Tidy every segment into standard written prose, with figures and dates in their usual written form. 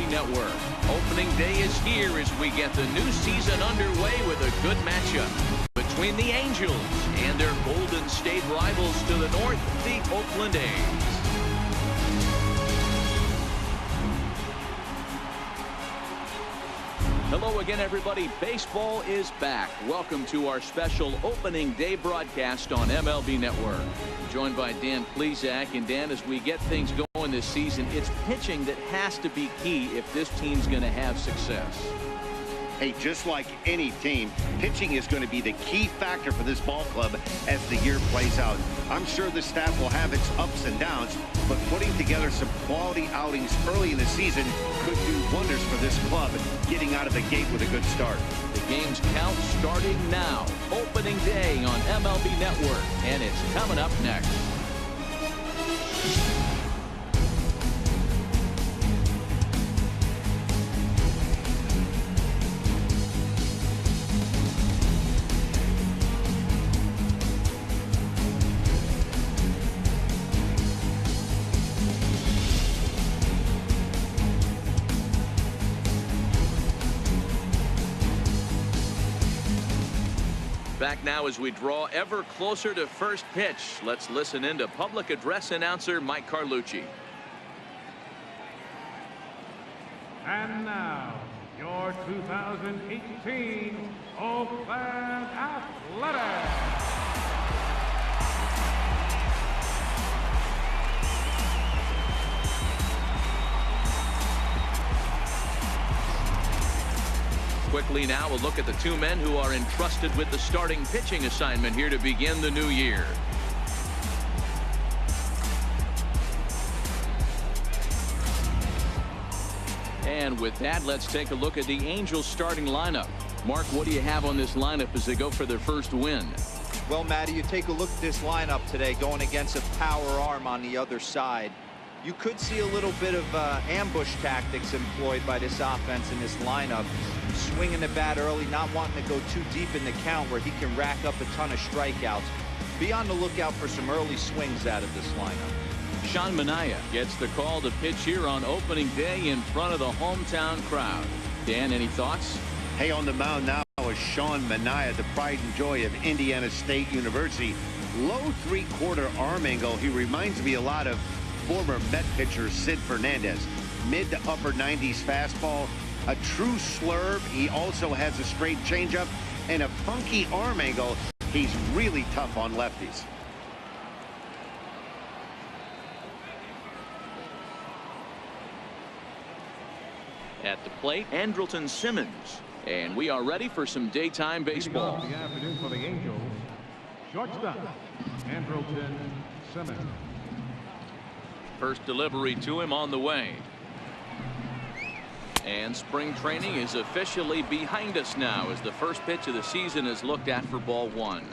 MLB Network. Opening day is here as we get the new season underway with a good matchup between the Angels and their Golden State rivals to the north, the Oakland A's. Hello again, everybody. Baseball is back. Welcome to our special opening day broadcast on MLB Network. Joined by Dan Plesac. And Dan, as we get things going this season, it's pitching that has to be key if this team's going to have success. Hey, just like any team, pitching is going to be the key factor for this ball club as the year plays out. I'm sure the staff will have its ups and downs, but putting together some quality outings early in the season could do wonders for this club, getting out of the gate with a good start. The game's count starting now. Opening day on MLB Network, and it's coming up next. Back now as we draw ever closer to first pitch. Let's listen in to public address announcer Mike Carlucci. And now, your 2018 Oakland Athletics. Quickly now, we'll look at the two men who are entrusted with the starting pitching assignment here to begin the new year. And with that, let's take a look at the Angels starting lineup. Mark, what do you have on this lineup as they go for their first win? Well, Matty, you take a look at this lineup today going against a power arm on the other side. You could see a little bit of ambush tactics employed by this offense in this lineup. Swinging the bat early, not wanting to go too deep in the count where he can rack up a ton of strikeouts. Be on the lookout for some early swings out of this lineup. Sean Manaea gets the call to pitch here on opening day in front of the hometown crowd. Dan, any thoughts? Hey, on the mound now is Sean Manaea, the pride and joy of Indiana State University. Low three-quarter arm angle. He reminds me a lot of former Met pitcher Sid Fernandez. Mid to upper 90s fastball. A true slurve. He also has a straight changeup and a funky arm angle. He's really tough on lefties. At the plate, Andrelton Simmons. And we are ready for some daytime baseball. The afternoon for the Angels. Shortstop, Andrelton Simmons. First delivery to him on the way. And spring training is officially behind us now as the first pitch of the season is looked at for ball one.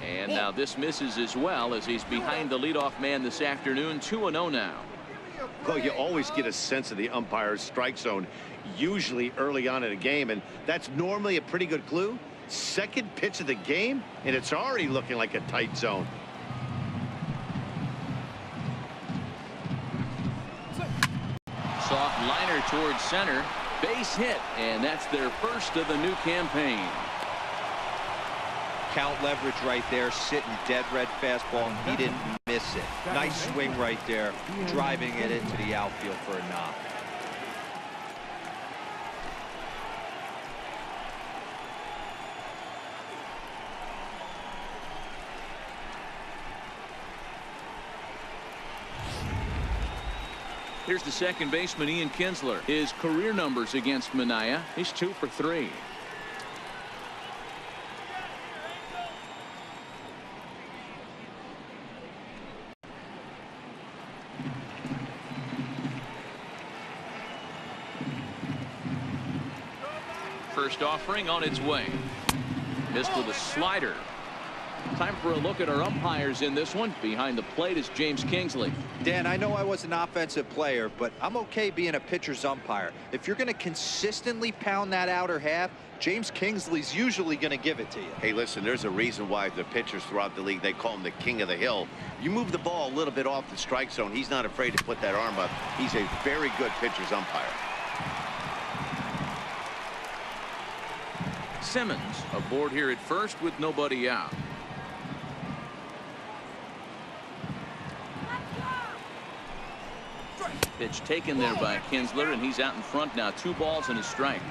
And now this misses as well as he's behind the leadoff man this afternoon. 2-0 now. Well, you always get a sense of the umpire's strike zone, usually early on in a game, and that's normally a pretty good clue. Second pitch of the game, and it's already looking like a tight zone. Soft liner towards center. Base hit, and that's their first of the new campaign. Count leverage right there, sitting dead red fastball, and he didn't miss it. Nice swing right there, driving it into the outfield for a knock. Here's the second baseman, Ian Kinsler. His career numbers against Manaea, he's 2 for 3. First offering on its way. Missed with a slider. Time for a look at our umpires in this one. Behind the plate is James Kingsley. Dan, I know I was an offensive player, but I'm okay being a pitcher's umpire. If you're going to consistently pound that outer half, James Kingsley's usually going to give it to you. Hey, listen, there's a reason why the pitchers throughout the league, they call him the king of the hill. You move the ball a little bit off the strike zone, he's not afraid to put that arm up. He's a very good pitcher's umpire. Simmons aboard here at first with nobody out. Pitch taken there by Kinsler, and he's out in front now. 2 balls and a strike.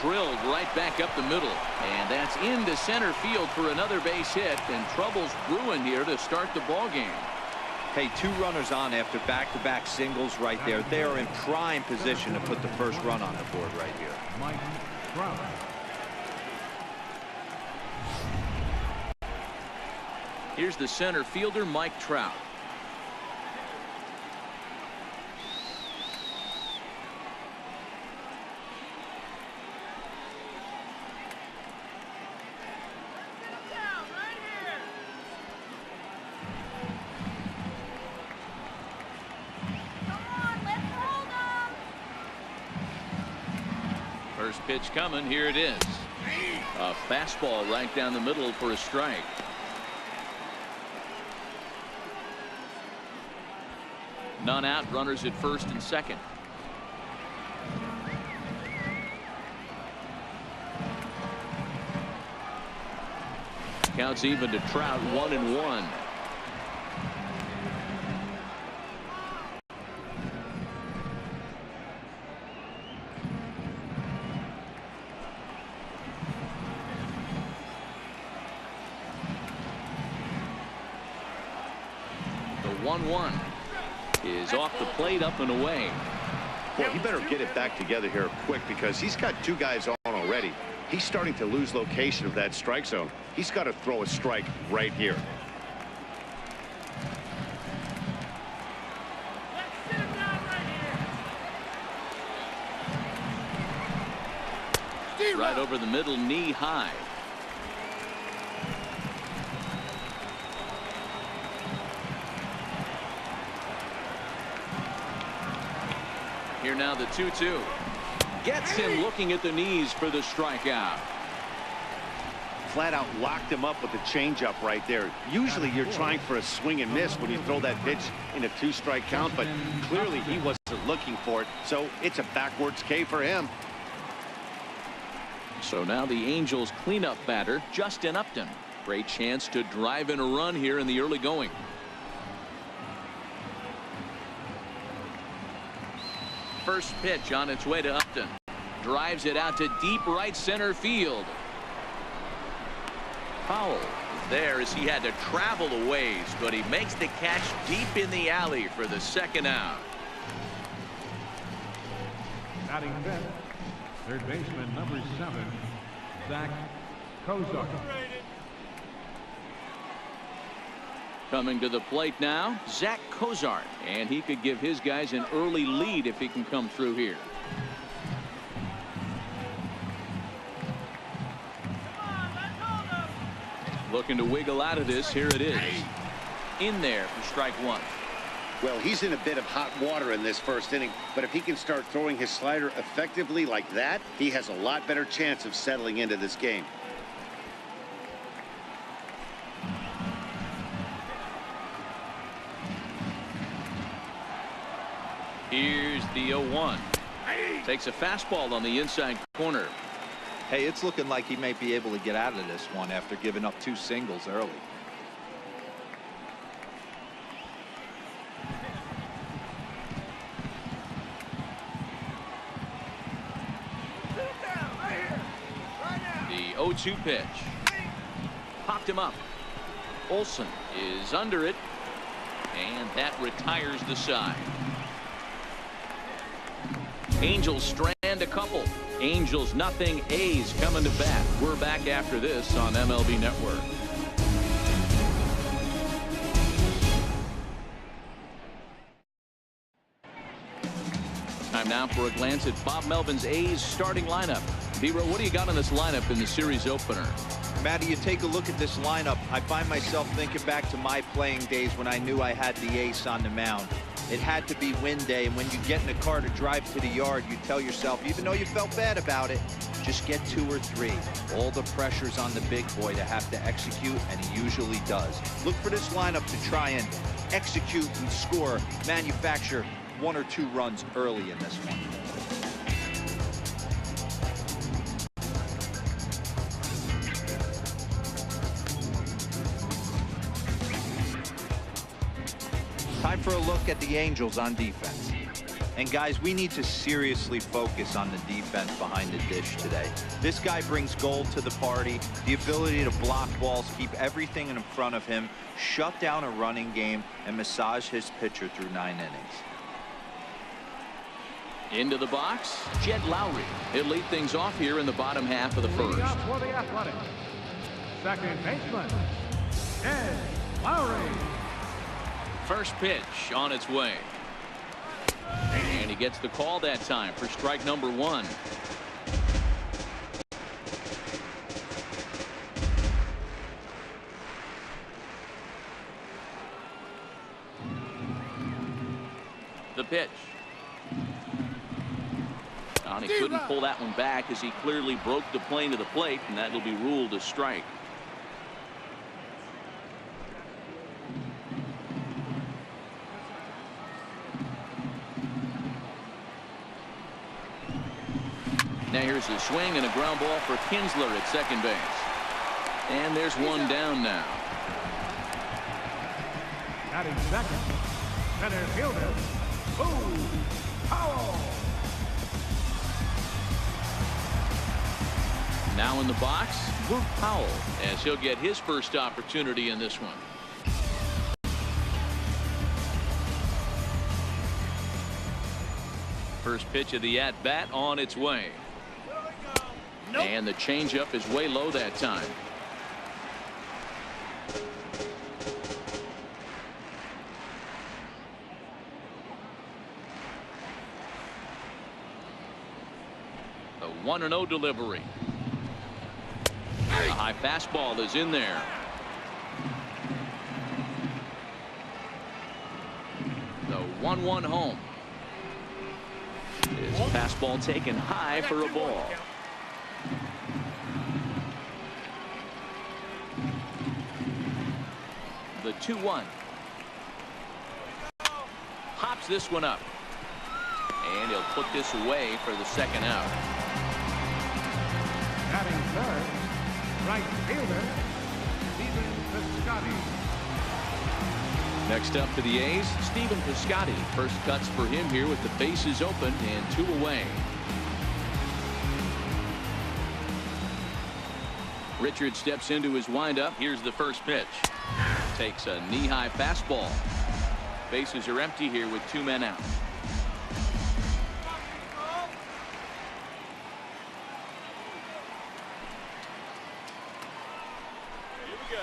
Drilled right back up the middle, and that's into center field for another base hit, and trouble's brewing here to start the ball game. Hey, 2 runners on after back-to-back singles right there. They are in prime position to put the first run on the board right here. Mike Trout. Here's the center fielder, Mike Trout. First pitch coming. Here it is. A fastball right down the middle for a strike. None out, runners at first and second. Counts even to Trout, 1-1. The 1-1 is off the plate, up and away. Well, he better get it back together here quick because he's got 2 guys on already. He's starting to lose location of that strike zone. He's got to throw a strike right here. Right over the middle, knee high. Here now the 2-2. Gets him looking at the knees for the strikeout. Flat out locked him up with the changeup right there. Usually you're trying for a swing and miss when you throw that pitch in a 2-strike count, but clearly he wasn't looking for it, so it's a backwards K for him. So now the Angels cleanup batter, Justin Upton. Great chance to drive in a run here in the early going. First pitch on its way to Upton. Drives it out to deep right center field. Powell is there as he had to travel a ways, but he makes the catch deep in the alley for the second out. Batting 5th, third baseman number 7, Zach Kozar. Coming to the plate now, Zach Kozar, and he could give his guys an early lead if he can come through here. Looking to wiggle out of this. Here it is. In there for strike 1. Well, he's in a bit of hot water in this first inning, but if he can start throwing his slider effectively like that, he has a lot better chance of settling into this game. Here's the 0-1. Takes a fastball on the inside corner. Hey, it's looking like he may be able to get out of this one after giving up 2 singles early. The 0-2 pitch. Popped him up. Olsen is under it, and that retires the side. Angels strand a couple. Angels nothing. A's coming to bat. We're back after this on MLB Network. Time now for a glance at Bob Melvin's A's starting lineup. D-Row, what do you got on this lineup in the series opener? Matty, you take a look at this lineup. I find myself thinking back to my playing days when I knew I had the ace on the mound. It had to be win day, and when you get in a car to drive to the yard, you tell yourself, even though you felt bad about it, just get 2 or 3. All the pressure's on the big boy to have to execute, and he usually does. Look for this lineup to try and execute and score, manufacture 1 or 2 runs early in this one. Time for a look at the Angels on defense. And guys, we need to seriously focus on the defense behind the dish today. This guy brings gold to the party, the ability to block balls, keep everything in front of him, shut down a running game, and massage his pitcher through 9 innings. Into the box, Jed Lowry. He'll lead things off here in the bottom half of the first. Leading up for the Athletics, second baseman, Jed Lowry. First pitch on its way. And he gets the call that time for strike number 1. The pitch. And he couldn't pull that one back as he clearly broke the plane to the plate, and that will be ruled a strike. Now here's a swing and a ground ball for Kinsler at second base. And there's one down now. Batting second, center fielder, Powell. Now in the box, Luke Powell, as he'll get his first opportunity in this one. First pitch of the at-bat on its way. Nope. And the changeup is way low that time. The 1-0 delivery. The high fastball is in there. The 1-1 home. His fastball taken high for a ball. The 2-1. Hops this one up. And he'll put this away for the second out. Batting third, right fielder, Stephen Piscotty. Next up for the A's, Stephen Piscotty. First cuts for him here with the bases open and 2 away. Richard steps into his windup. Here's the first pitch. Takes a knee-high fastball. Bases are empty here with 2 men out. Here we go.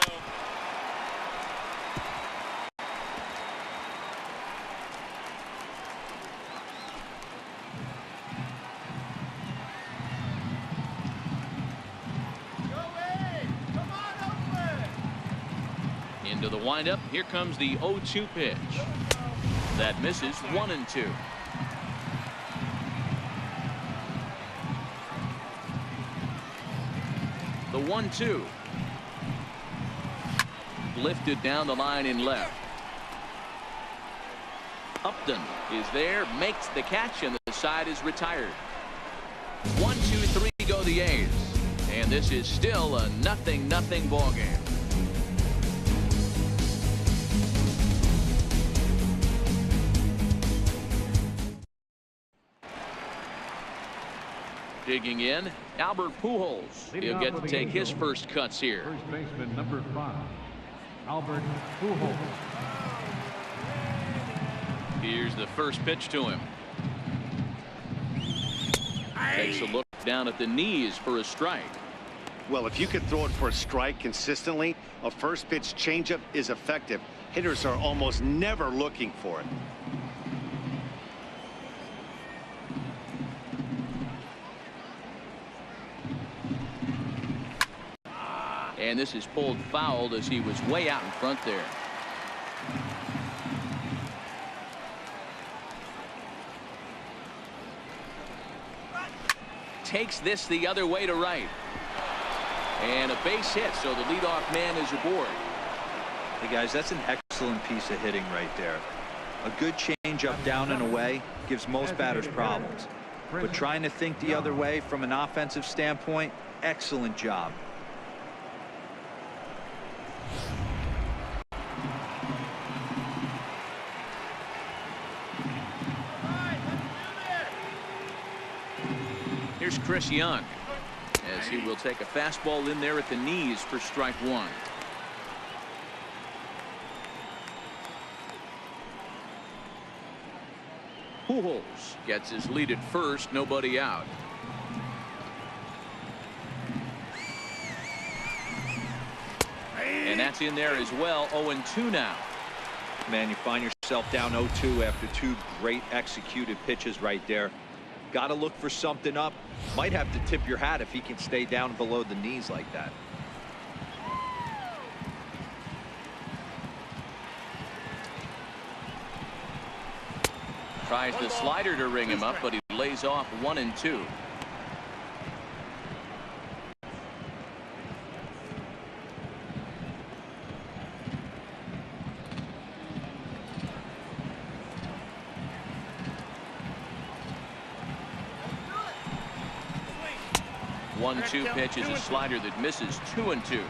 Into the windup. Here comes the 0-2 pitch. That misses. 1-2. The 1-2. Lifted down the line in left. Upton is there, makes the catch, and the side is retired. 1-2-3 go the A's. And this is still a 0-0 ball game. Digging in, Albert Pujols. He'll get to take his first cuts here. First baseman number 5, Albert Pujols. Here's the first pitch to him. Takes a look down at the knees for a strike. Well, if you can throw it for a strike consistently, a first pitch changeup is effective. Hitters are almost never looking for it. And this is pulled fouled as he was way out in front there. Takes this the other way to right. And a base hit, so the leadoff man is aboard. Hey guys, that's an excellent piece of hitting right there. A good changeup down and away gives most batters problems. But trying to think the other way from an offensive standpoint, excellent job. Here's Chris Young, as he will take a fastball in there at the knees for strike one. Pujols gets his lead at first, nobody out. And that's in there as well. 0-2 now. Man, you find yourself down 0-2 after two great executed pitches right there. Got to look for something up. Might have to tip your hat if he can stay down below the knees like that. Tries the slider to ring him up, but he lays off 1-2. One-two pitch is a slider that misses. 2-2.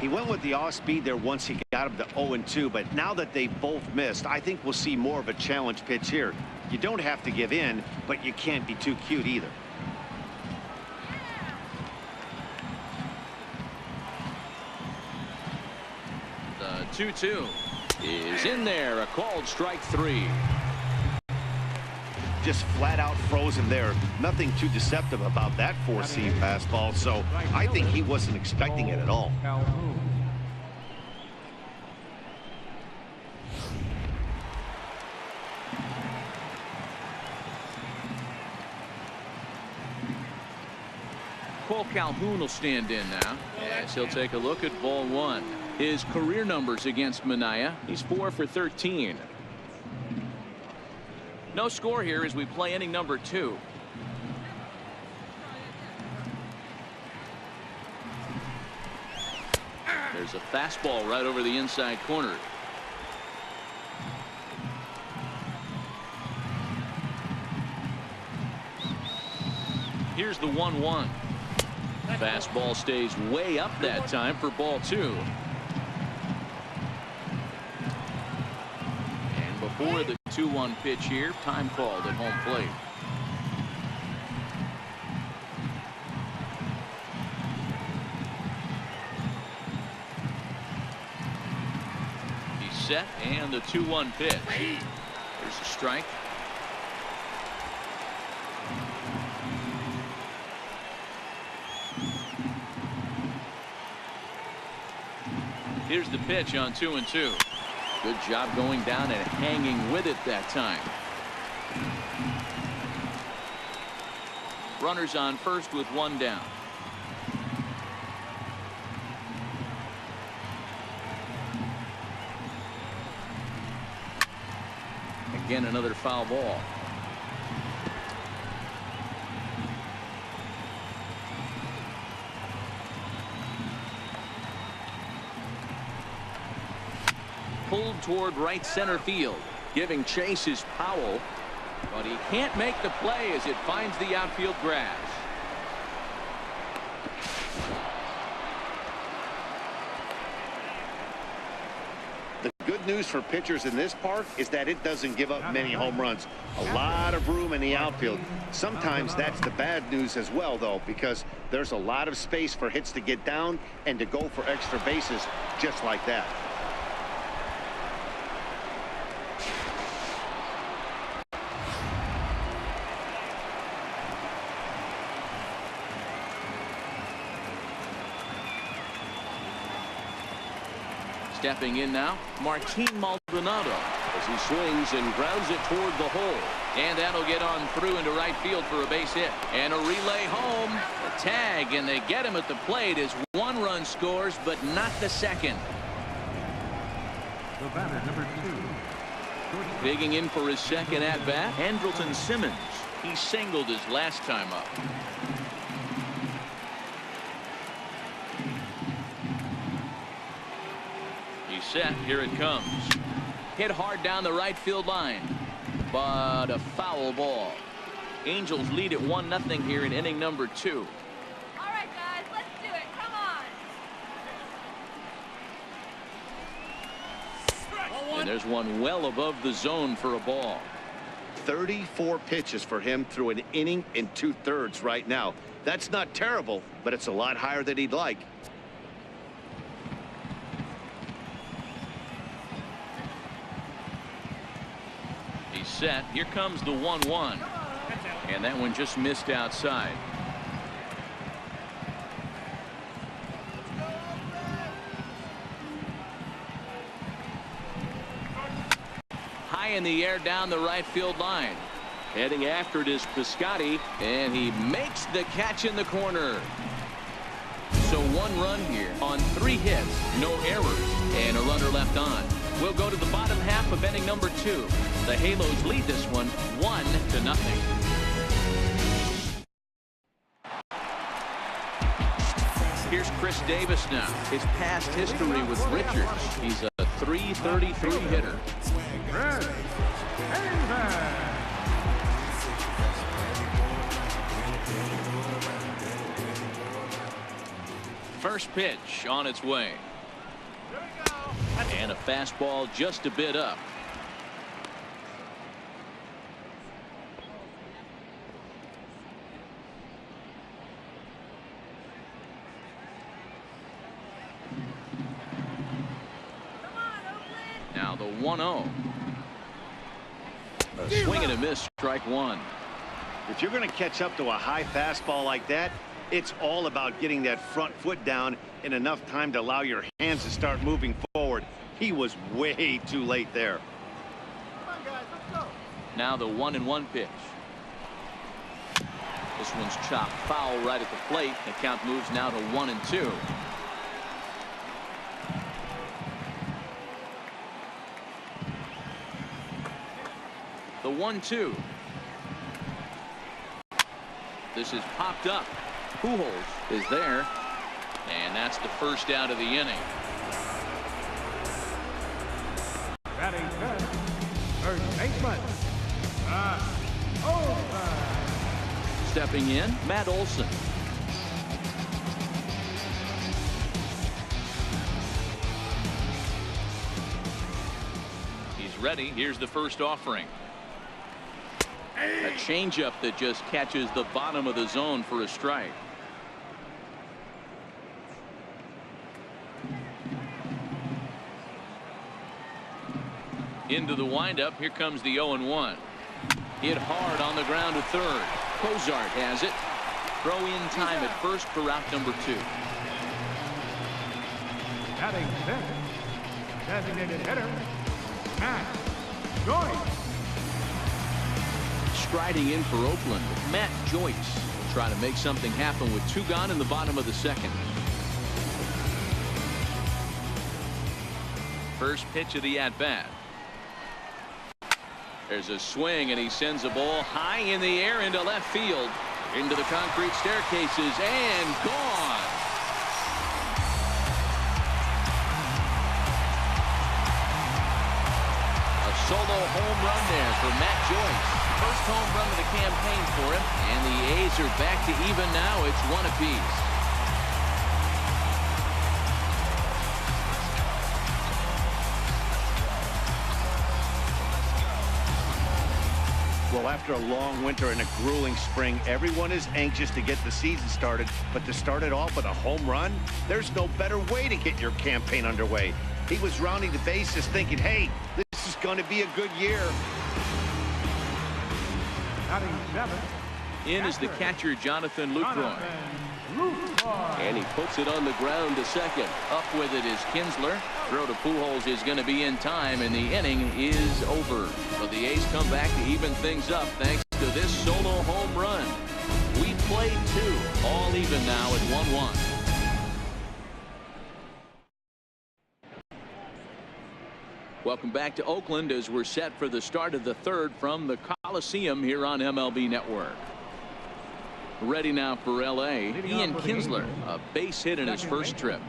He went with the off speed there once he got him to 0-2, but now that they both missed, I think we'll see more of a challenge pitch here. You don't have to give in, but you can't be too cute either. The 2-2 is in there. A called strike three. Just flat out froze him there. Nothing too deceptive about that four-seam fastball, so I think he wasn't expecting it at all. Cole Calhoun will stand in now as he'll take a look at ball one. His career numbers against Minaya, he's 4 for 13. No score here as we play inning number 2. There's a fastball right over the inside corner. Here's the 1-1. Fastball stays way up that time for ball 2. And before the 2-1 pitch here, time called at home plate. He's set, and the 2-1 pitch. There's a strike. Here's the pitch on 2-2. Good job going down and hanging with it that time. Runners on first with one down. Again, another foul ball. Pulled toward right center field, giving chase is Powell, but he can't make the play as it finds the outfield grass. The good news for pitchers in this park is that it doesn't give up many home runs. A lot of room in the outfield. Sometimes that's the bad news as well, though, because there's a lot of space for hits to get down and to go for extra bases just like that. Stepping in now, Martin Maldonado as he swings and grounds it toward the hole. And that'll get on through into right field for a base hit. And a relay home. A tag, and they get him at the plate as one run scores, but not the second. The batter, number 2. Digging in for his second at-bat, Andrelton Simmons. He singled his last time up. He's set. Here it comes. Hit hard down the right field line, but a foul ball. Angels lead at 1-0 here in inning number 2. All right, guys, let's do it. Come on. And there's one well above the zone for a ball. 34 pitches for him through an inning and 2/3 right now. That's not terrible, but it's a lot higher than he'd like. He's set. Here comes the 1-1. And that one just missed outside. High in the air down the right field line. Heading after it is Piscotty, and he makes the catch in the corner. So 1 run here on 3 hits, no errors, and a runner left on. We'll go to the bottom half of inning number 2. The Halos lead this one 1-0. Here's Chris Davis now. His past history with Richards. He's a .333 hitter. Red. Davis. First pitch on its way. And a fastball just a bit up. Now the 1-0. A swing and a miss, strike 1. If you're going to catch up to a high fastball like that, it's all about getting that front foot down in enough time to allow your hands to start moving forward. He was way too late there. Come on, guys, let's go. Now the 1-1 pitch. This one's chopped foul right at the plate. The count moves now to 1-2. The 1-2. This is popped up. Pujols is there, and that's the first out of the inning. Batting fifth, first baseman, Oakland. Stepping in, Matt Olson. He's ready. Here's the first offering. A changeup that just catches the bottom of the zone for a strike. Into the windup. Here comes the 0-1. Hit hard on the ground to third. Cozart has it. Throw in time at first for route number 2. Batting fifth, designated hitter, Matt Joyce. Striding in for Oakland, Matt Joyce will try to make something happen with 2 gone in the bottom of the second. First pitch of the at-bat. There's a swing, and he sends a ball high in the air into left field, into the concrete staircases, and gone. A solo home run there for Matt Joyce. First home run of the campaign for him, and the A's are back to even now. It's 1 apiece. Well, after a long winter and a grueling spring, everyone is anxious to get the season started, but to start it off with a home run, there's no better way to get your campaign underway. He was rounding the bases thinking, hey, this is going to be a good year. Batting seventh, In is the catcher, Jonathan Lucroy. And he puts it on the ground to second. Up with it is Kinsler. Throw to Pujols is going to be in time, and the inning is over. But the A's come back to even things up thanks to this solo home run. We played two, all even now at 1-1. Welcome back to Oakland as we're set for the start of the third from the Coliseum here on MLB Network. Ready now for L.A. Ian Kinsler, a base hit in his first trip.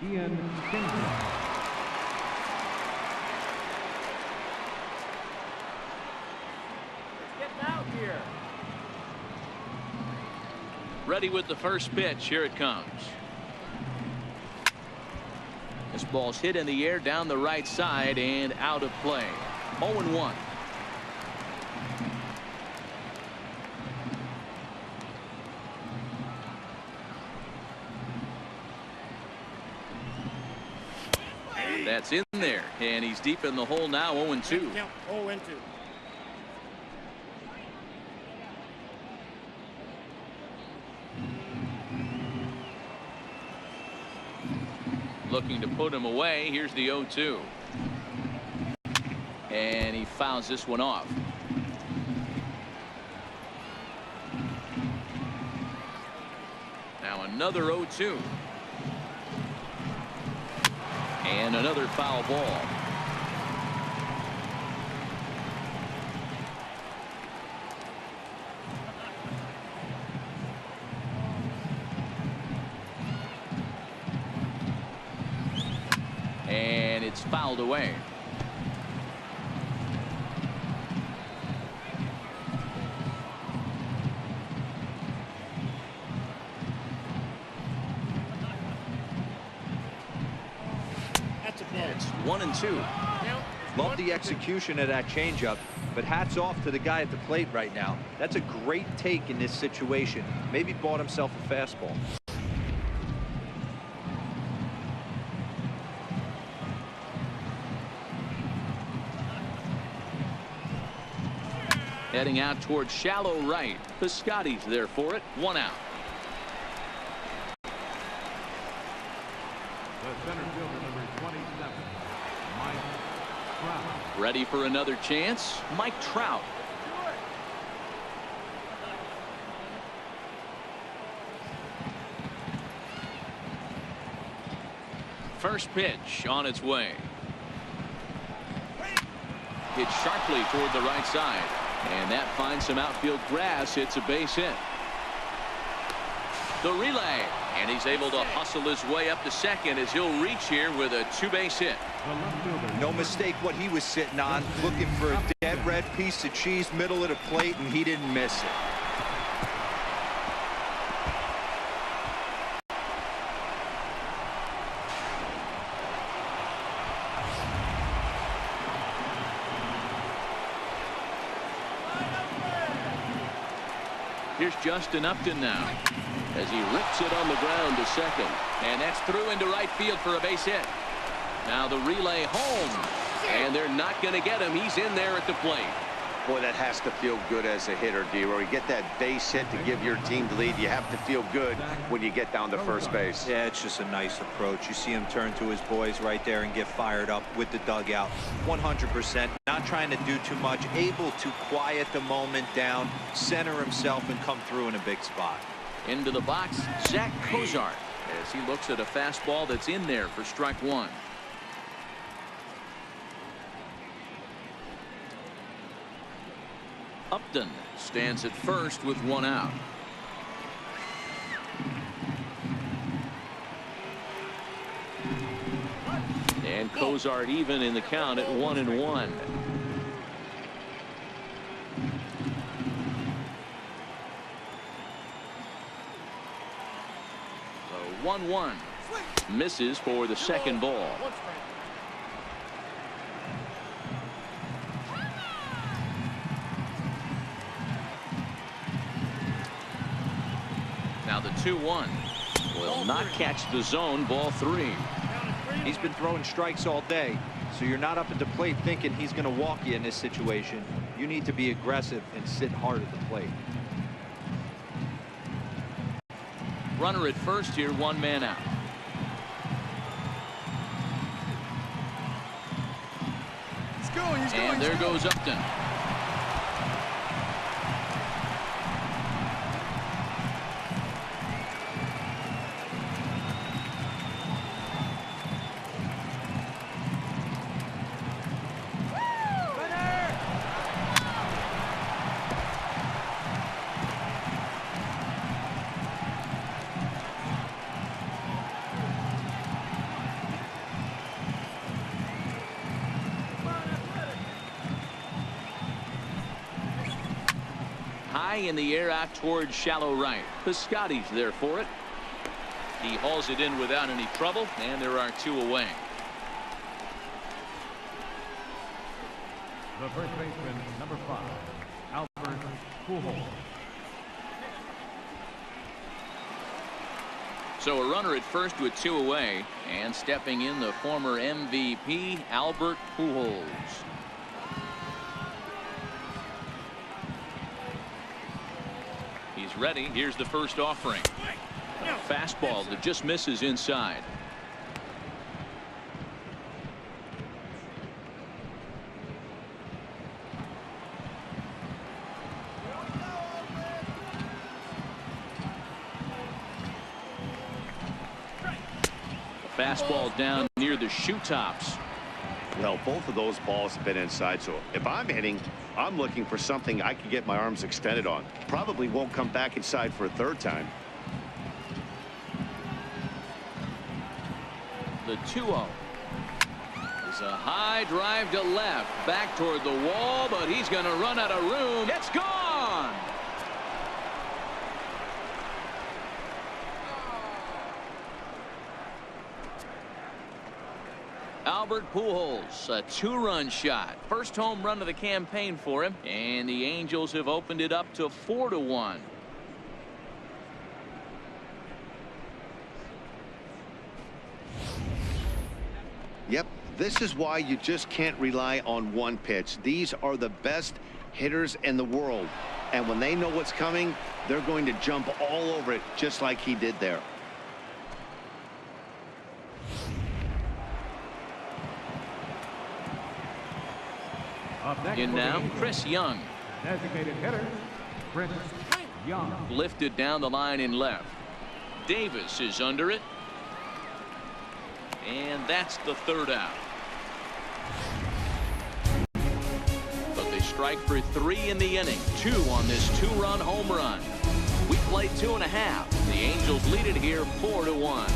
Ian Kinsler. Ready with the first pitch. Here it comes. This ball's hit in the air down the right side and out of play. 0-1. That's in there, and he's deep in the hole now. 0-2. 0-2. Looking to put him away. Here's the 0-2. And he fouls this one off. Now another 0-2. And another foul ball. And it's fouled away. It's 1-2. Love the execution of that changeup, but hats off to the guy at the plate right now. That's a great take in this situation. Maybe bought himself a fastball. Heading out towards shallow right. Piscotty's there for it. 1 out. The center fielder, number 27, Mike Trout. Ready for another chance. Mike Trout. First pitch on its way. Hit sharply toward the right side. And that finds some outfield grass. It's a base hit. The relay. And he's able to hustle his way up to second as he'll reach here with a 2-base hit. No mistake what he was sitting on, looking for a dead red piece of cheese middle of the plate, and he didn't miss it. Here's Justin Upton now as he rips it on the ground to second. And that's through into right field for a base hit. Now the relay home. And they're not going to get him. He's in there at the plate. Boy, that has to feel good as a hitter, D-Roy. You get that base hit to give your team the lead. You have to feel good when you get down to first base. Yeah, it's just a nice approach. You see him turn to his boys right there and get fired up with the dugout. 100%. Not trying to do too much. Able to quiet the moment down, center himself, and come through in a big spot. Into the box, Zach Cozart as he looks at a fastball that's in there for strike one. Upton stands at first with 1 out. And Cozart even in the count at 1-1. So 1-1. Misses for the second ball. Now the 2-1 will not catch the zone. Ball 3. He's been throwing strikes all day, so you're not up at the plate thinking he's going to walk you in this situation. You need to be aggressive and sit hard at the plate. Runner at first here, one man out. And there goes Upton. High in the air out towards shallow right. Piscotty's there for it. He hauls it in without any trouble, and there are two away. The first baseman, number 5, Albert Pujols. So a runner at first with two away, and stepping in the former MVP, Albert Pujols. He's ready. Here's the first offering. A fastball that just misses inside. A fastball down near the shoe tops. Well, both of those balls have been inside, so if I'm hitting, I'm looking for something I can get my arms extended on. Probably won't come back inside for a third time. The 2-0 is a high drive to left, back toward the wall, but he's going to run out of room. It's gone. Albert Pujols, a two-run shot. First home run of the campaign for him, and the Angels have opened it up to 4-1. Yep, this is why you just can't rely on one pitch. These are the best hitters in the world, and when they know what's coming, they're going to jump all over it, just like he did there. Up next In for the now, Angels, Chris Young. designated hitter, Chris Young. Lifted down the line in left. Davis is under it. And that's the third out. But they strike for 3 in the inning. 2 on this 2-run home run. We played 2.5. The Angels lead it here 4-1.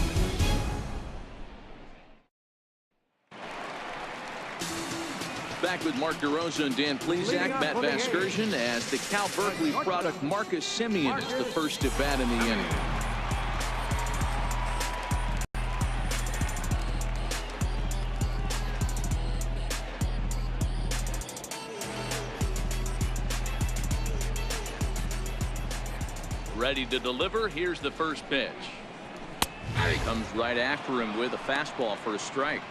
Back with Mark DeRosa and Dan Plesac. Matt Vasgersian as the Cal Berkeley product Marcus Semien is the first at bat in the inning. Ready to deliver. Here's the first pitch. He comes right after him with a fastball for a strike.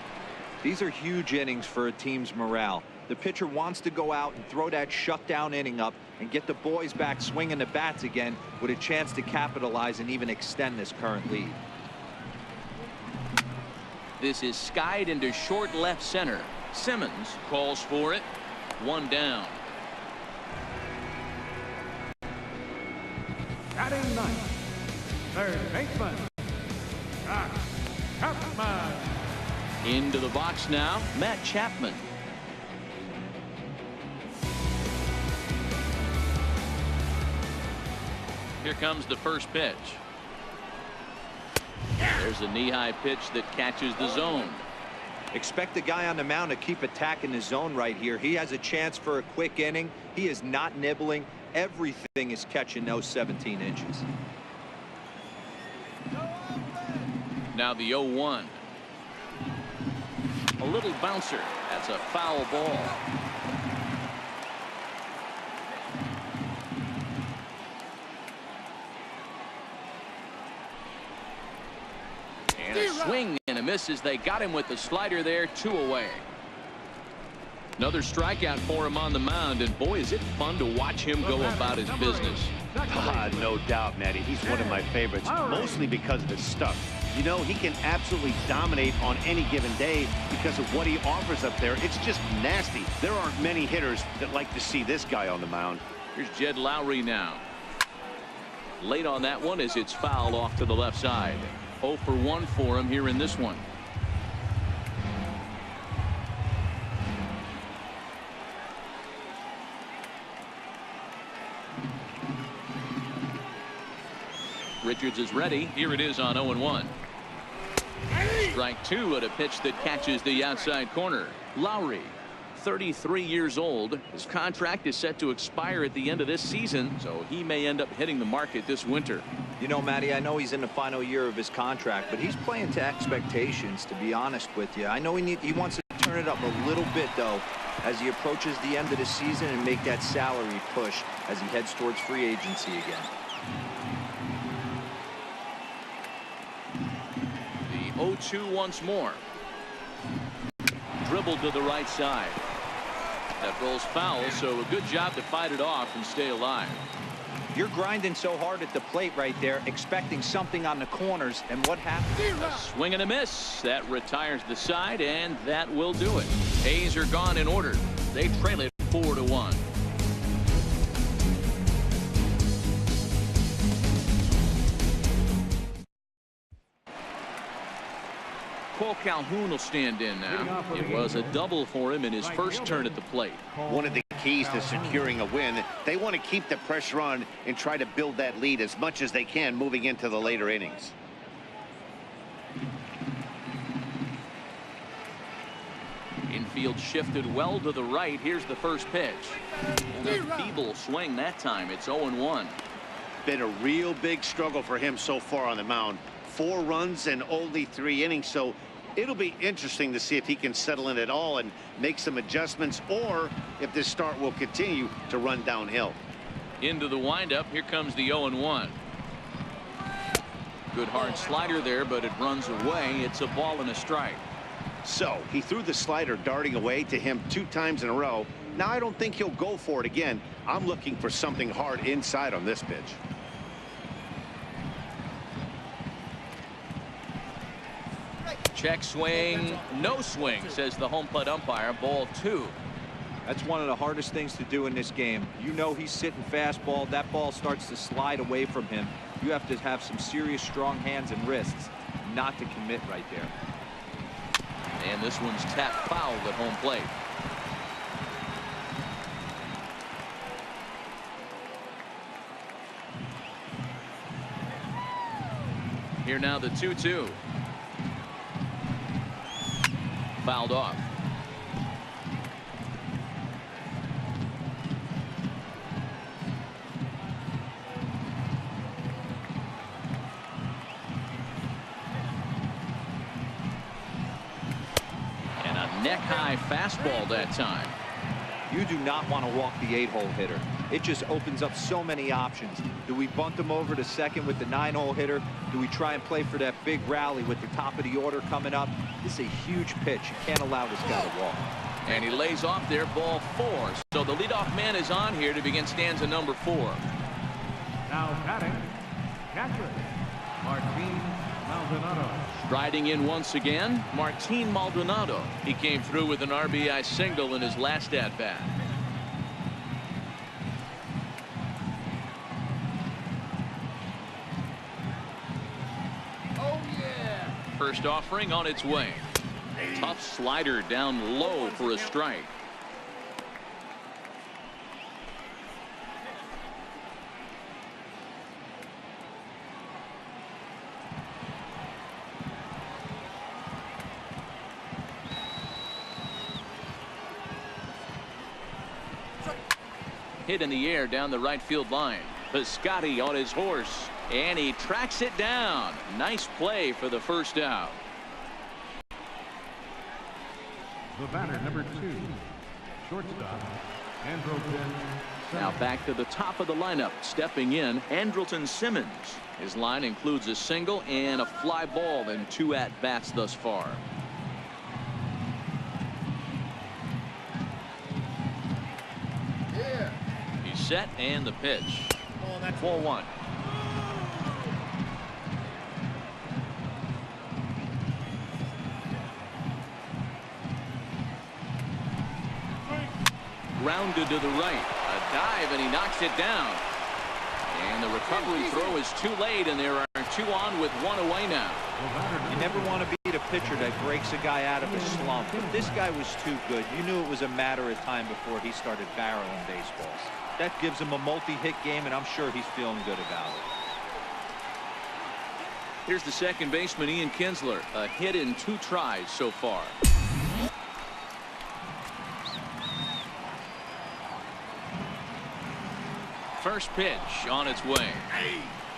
These are huge innings for a team's morale. The pitcher wants to go out and throw that shutdown inning up and get the boys back swinging the bats again with a chance to capitalize and even extend this current lead. This is skied into short left center. Simmons calls for it. 1 down. Batting ninth, third baseman, Matt Chapman. Into the box now, Matt Chapman. Here comes the first pitch. There's a knee-high pitch that catches the zone. Expect the guy on the mound to keep attacking the zone right here. He has a chance for a quick inning. He is not nibbling. Everything is catching those 17 inches. Now the 0-1. A little bouncer. That's a foul ball. And a swing and a miss as they got him with the slider there. 2 away. Another strikeout for him on the mound, and boy, is it fun to watch him go about his business. No doubt, Matty. He's one of my favorites, mostly because of his stuff. You know, he can absolutely dominate on any given day because of what he offers up there. It's just nasty. There aren't many hitters that like to see this guy on the mound. Here's Jed Lowry now. Late on that one as it's fouled off to the left side. 0 for 1 for him here in this one. Richards is ready. Here it is on 0-1. Strike 2 at a pitch that catches the outside corner. Lowry, 33 years old. His contract is set to expire at the end of this season, so he may end up hitting the market this winter. You know, Matty, I know he's in the final year of his contract, but he's playing to expectations, to be honest with you. I know he wants to turn it up a little bit, though, as he approaches the end of the season and make that salary push as he heads towards free agency again. The 0-2 once more. Dribbled to the right side. That rolls foul, so a good job to fight it off and stay alive. You're grinding so hard at the plate right there, expecting something on the corners, and what happens? A swing and a miss. That retires the side, and that will do it. A's are gone in order. They trail it 4-1. Cole Calhoun will stand in now. It was a double for him in his first turn at the plate. One of the keys to securing a win, they want to keep the pressure on and try to build that lead as much as they can moving into the later innings. Infield shifted well to the right. Here's the first pitch. And a feeble swing that time. It's 0-1. Been a real big struggle for him so far on the mound. 4 runs and only 3 innings, so it'll be interesting to see if he can settle in at all and make some adjustments, or if this start will continue to run downhill. Into the windup. Here comes the 0-1. Good hard slider there, but it runs away. It's a ball and a strike. So he threw the slider darting away to him 2 times in a row. Now I don't think he'll go for it again. I'm looking for something hard inside on this pitch. Check swing, no swing, says the home plate umpire. Ball 2. That's one of the hardest things to do in this game. You know he's sitting fastball. That ball starts to slide away from him. You have to have some serious strong hands and wrists not to commit right there. And this one's tapped foul at home plate. Here now the 2-2. Fouled off. And a neck-high fastball that time. You do not want to walk the 8-hole hitter. It just opens up so many options. Do we bunt him over to second with the 9-hole hitter? Do we try and play for that big rally with the top of the order coming up? This is a huge pitch. You can't allow this guy to walk. And he lays off there, ball 4. So the leadoff man is on here to begin stanza number 4. Now batting, catcher, Martin Maldonado. Striding in once again, Martin Maldonado. He came through with an RBI single in his last at-bat. First offering on its way. Tough slider down low for a strike. Hit in the air down the right field line. Piscotty on his horse, and he tracks it down. Nice play for the first out. The batter, number 2, shortstop, Andrelton. Now back to the top of the lineup. Stepping in, Andrelton Simmons. His line includes a single and a fly ball in 2 at-bats thus far. set and the pitch. Ball one. Grounded to the right. A dive, and he knocks it down. And the recovery throw is too late, and there are 2 on with 1 away now. You never want to beat a pitcher that breaks a guy out of a slump. But this guy was too good. You knew it was a matter of time before he started barreling baseballs. That gives him a multi-hit game, and I'm sure he's feeling good about it. Here's the second baseman, Ian Kinsler. A hit in 2 tries so far. First pitch on its way.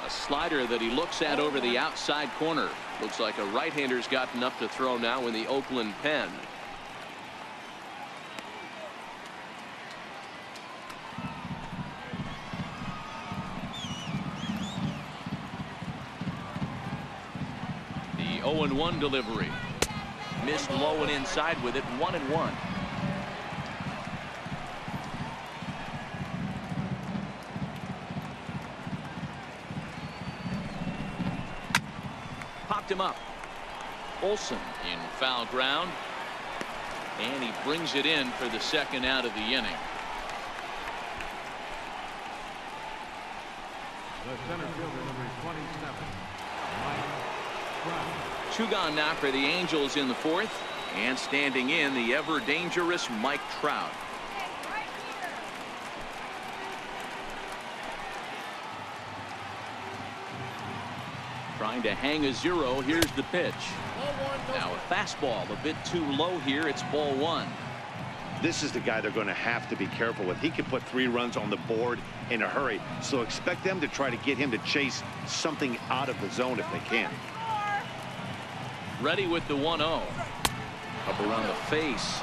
A slider that he looks at over the outside corner. Looks like a right-hander's gotten up to throw now in the Oakland pen. The 0-1 delivery. Missed low and inside with it. 1-1. Popped him up. Olsen in foul ground. And he brings it in for the second out of the inning. The center fielder, number 27, Mike Trout. 2 gone now for the Angels in the 4th. And standing in, the ever dangerous Mike Trout. Trying to hang a 0. Here's the pitch. Now a fastball a bit too low here. It's ball 1. This is the guy they're going to have to be careful with. He can put 3 runs on the board in a hurry, so expect them to try to get him to chase something out of the zone if they can. Ready with the 1-0. Up around the face.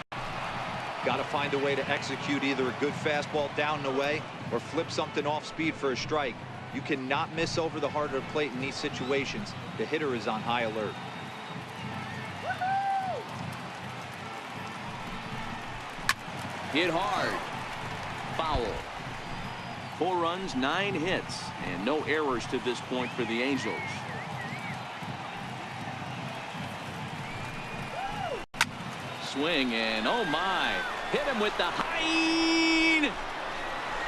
Got to find a way to execute either a good fastball down and away or flip something off speed for a strike. You cannot miss over the heart of the plate in these situations. The hitter is on high alert. Hit hard. Foul. 4 runs, 9 hits, and no errors to this point for the Angels. Swing, and oh my. Hit him with the high.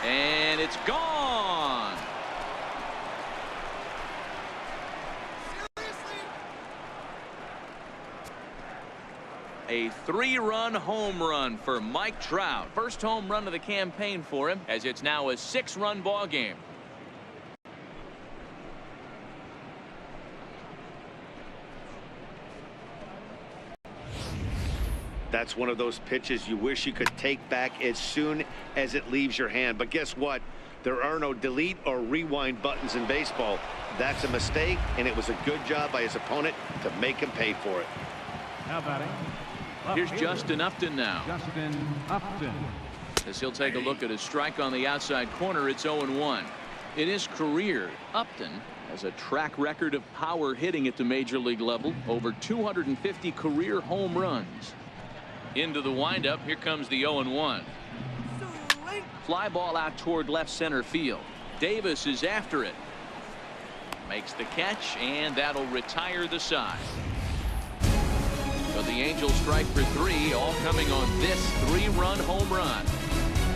And it's gone. A 3-run home run for Mike Trout. First home run of the campaign for him, as it's now a 6-run ball game. That's one of those pitches you wish you could take back as soon as it leaves your hand. But guess what? There are no delete or rewind buttons in baseball. That's a mistake, and it was a good job by his opponent to make him pay for it. Now batting. Here's Justin Upton now. Justin Upton. As he'll take a look at his strike on the outside corner, it's 0-1. In his career, Upton has a track record of power hitting at the major league level. Over 250 career home runs. Into the windup. Here comes the 0-1. Fly ball out toward left center field. Davis is after it. Makes the catch, and that'll retire the side. So the Angels strike for 3, all coming on this 3-run home run.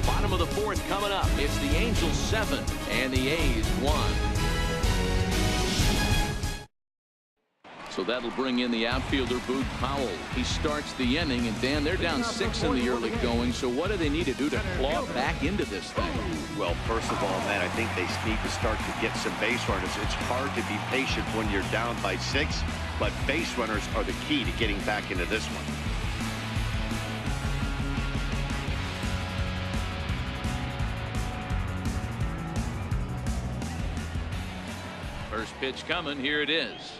Bottom of the 4th coming up. It's the Angels 7 and the A's 1. So that'll bring in the outfielder Boog Powell. He starts the inning, and Dan, they're down 6 in the early going. So what do they need to do to claw back into this thing? Well, first of all, man, I think they need to start to get some base runners. It's hard to be patient when you're down by 6, but base runners are the key to getting back into this one. First pitch coming. Here it is.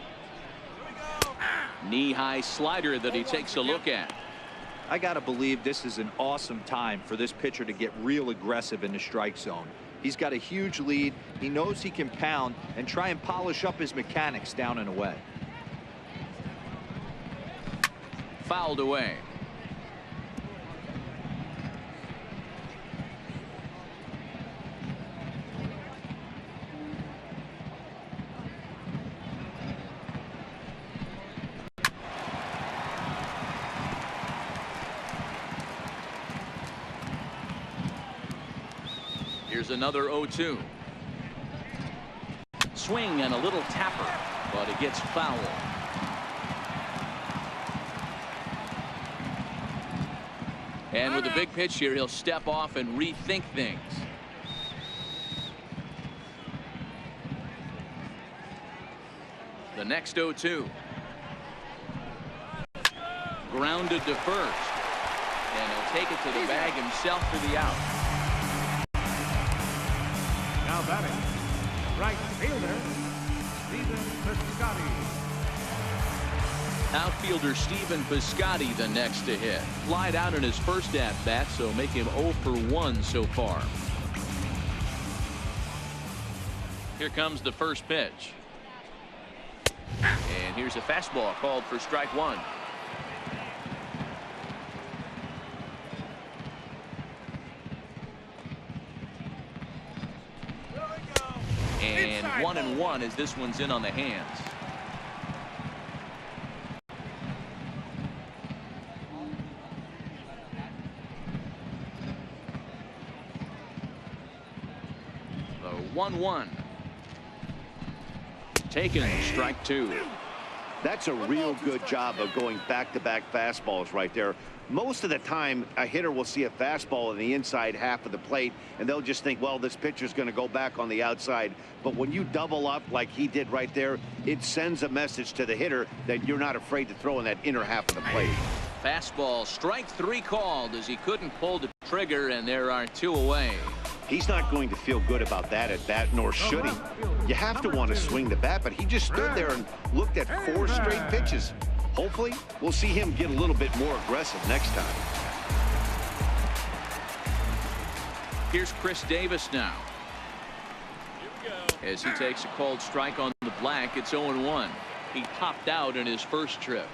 Knee-high slider that he takes a look at. I got to believe this is an awesome time for this pitcher to get real aggressive in the strike zone. He's got a huge lead. He knows he can pound and try and polish up his mechanics down and away. Fouled away. Here's another 0-2. Swing and a little tapper, but it gets foul. And with a big pitch here, he'll step off and rethink things. The next 0-2. Grounded to first. And he'll take it to the bag himself for the out. Now batting, right fielder, Stephen Piscotty. Outfielder Stephen Piscotty the next to hit. Flied out in his first at-bat, so make him 0 for 1 so far. Here comes the first pitch. And here's a fastball called for strike one. And 1-1 as this one's in on the hands. The 1-1. Taken, strike two. That's a real good job of going back-to-back fastballs right there. Most of the time, a hitter will see a fastball in the inside half of the plate, and they'll just think, well, this pitcher's going to go back on the outside. But when you double up like he did right there, it sends a message to the hitter that you're not afraid to throw in that inner half of the plate. Fastball, strike three called as he couldn't pull the trigger, and there are two away. He's not going to feel good about that at bat, nor should he. You have to want to swing the bat, but he just stood there and looked at 4 straight pitches. Hopefully, we'll see him get a little bit more aggressive next time. Here's Chris Davis now. As he takes a called strike on the black, it's 0-1. He popped out in his first trip.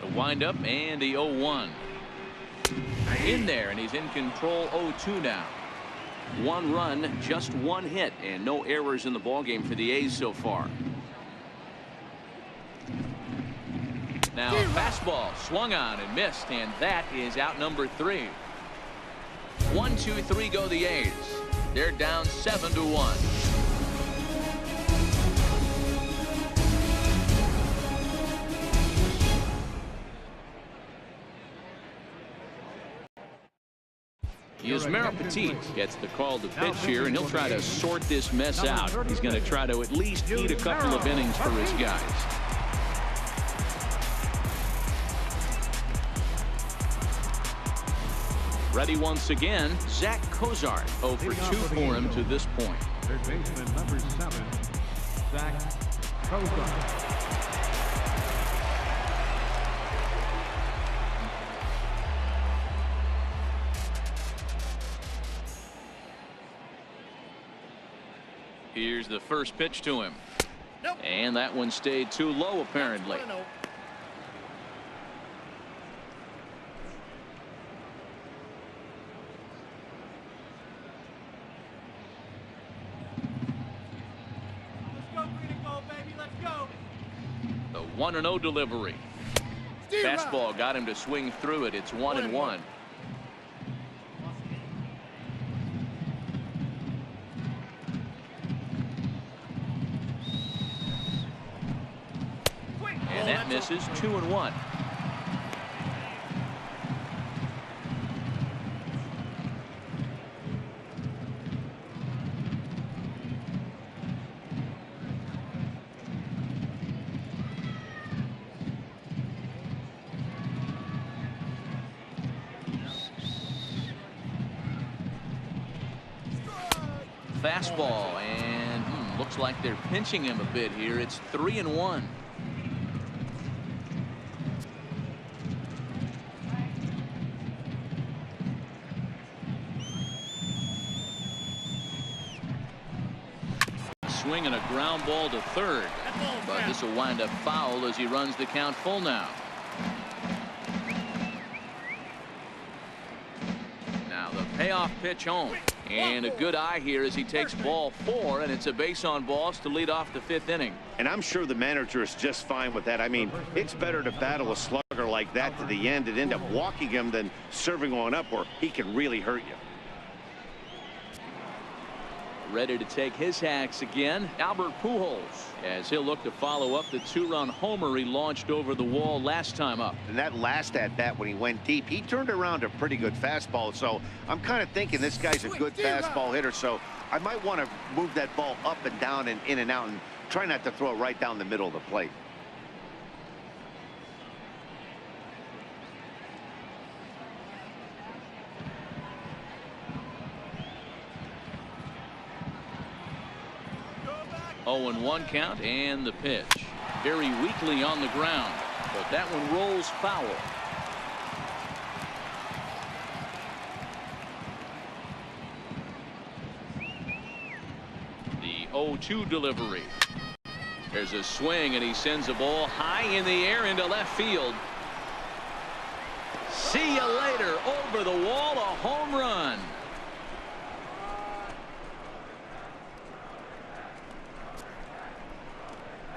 The windup and the 0-1. In there, and he's in control. 0-2 now. 1 run, just 1 hit, and no errors in the ballgame for the A's so far. Now a fastball swung on and missed, and that is out number 3. 1, 2, 3 go the A's. They're down 7-1. Here's Petit gets the call to pitch here, and he'll try to sort this mess out. He's going to try to at least eat a couple of innings for his guys. Ready once again, Zach Cozart, 0 for 2 for him to this point. Third baseman number 7, Zach Cozart. Here's the first pitch to him. And that one stayed too low, apparently. The 1-0 delivery. Fastball got him to swing through it. It's 1-1. And that misses. 2-1. Fastball, and looks like they're pinching him a bit here. It's 3-1. Swing and a ground ball to third, but this will wind up foul as he runs the count full now. Now the payoff pitch home. And a good eye here as he takes ball 4, and it's a base on balls to lead off the 5th inning. And I'm sure the manager is just fine with that. I mean, it's better to battle a slugger like that to the end and end up walking him than serving on up where he can really hurt you. Ready to take his hacks again, Albert Pujols, as he'll look to follow up the 2-run homer he launched over the wall last time up. And that last at-bat when he went deep, he turned around a pretty good fastball. So I'm kind of thinking this guy's a good fastball hitter. So I might want to move that ball up and down and in and out and try not to throw it right down the middle of the plate. Oh, and 1 count, and the pitch. Very weakly on the ground, but that one rolls foul. The 0-2 delivery. There's a swing, and he sends a ball high in the air into left field. See you later. Over the wall, a home run.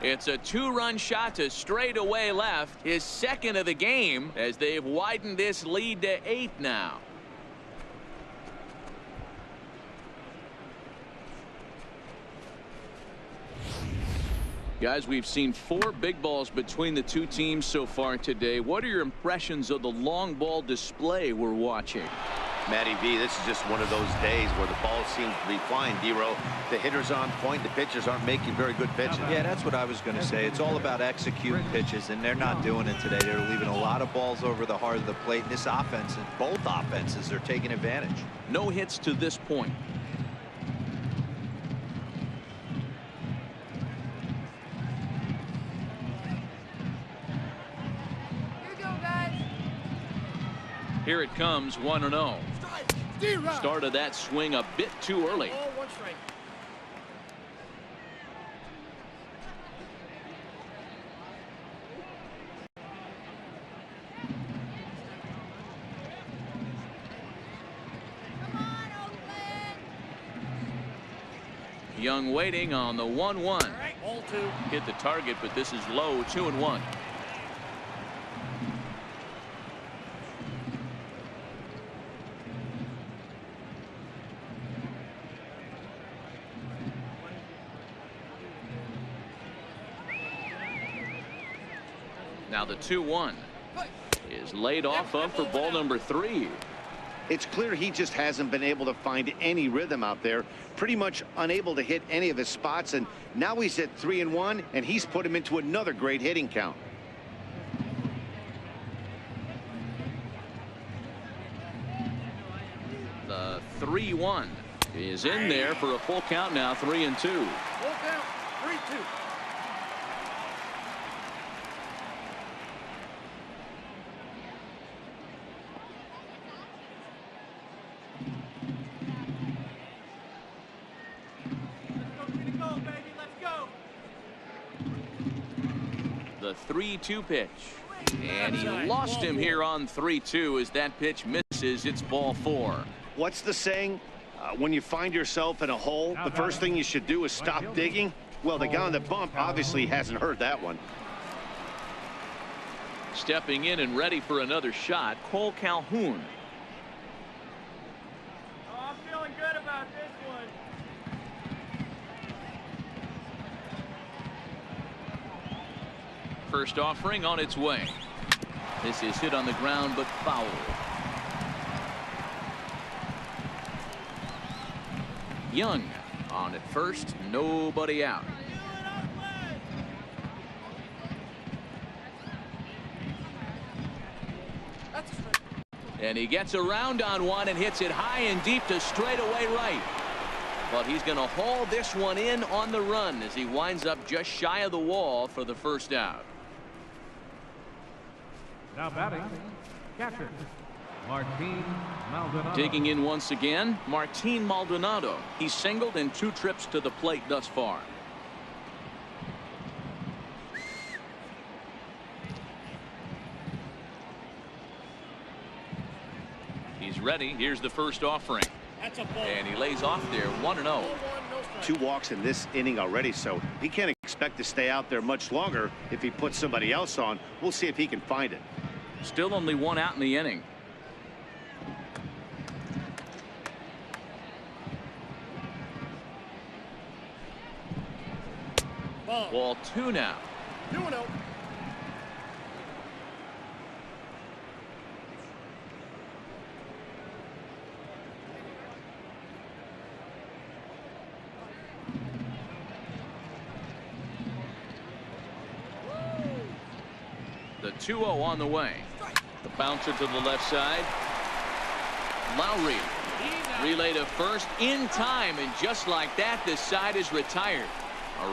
It's a 2-run shot to straightaway left, his 2nd of the game, as they've widened this lead to 8 now. Guys, we've seen 4 big balls between the two teams so far today. What are your impressions of the long ball display we're watching? Matty V, this is just one of those days where the ball seems to be flying, D-Row. The hitters on point, the pitchers aren't making very good pitches. Yeah, that's what I was going to say. It's all about executing pitches, and they're not doing it today. They're leaving a lot of balls over the heart of the plate. And this offense, and both offenses, are taking advantage. No hits to this point. Here we go, guys. Here it comes, 1-0. Started that swing a bit too early. Come on, Oakland. Young waiting on the 1-1. Hit the target, but this is low, 2-1. Now the 2-1 is laid off of for ball number 3. It's clear he just hasn't been able to find any rhythm out there. Pretty much unable to hit any of his spots, and now he's at 3-1, and he's put him into another great hitting count. The 3-1 is in there for a full count now, 3-2. Full count, 3-2. The 3-2 pitch, and he lost him here on 3-2 as that pitch misses. It's ball 4. What's the saying? When you find yourself in a hole, the first thing you should do is stop digging. Well, the guy on the bump obviously hasn't heard that one. Stepping in and ready for another shot, Cole Calhoun. Oh, I'm feeling good about this one. First offering on its way. This is hit on the ground but foul. Young on at first, nobody out. And he gets around on one and hits it high and deep to straightaway right. But he's going to haul this one in on the run as he winds up just shy of the wall for the first out. Now batting, catcher, Martin Maldonado. Digging in once again, Martin Maldonado. He's singled in 2 trips to the plate thus far. He's ready. Here's the first offering. And he lays off there 1-0. 2 walks in this inning already, so he can't expect to stay out there much longer. If he puts somebody else on, we'll see if he can find it. Still only 1 out in the inning. Ball 2 now. 2-0. The 2-0 on the way. The bouncer to the left side. Lowry. Relay to first in time, and just like that, the side is retired.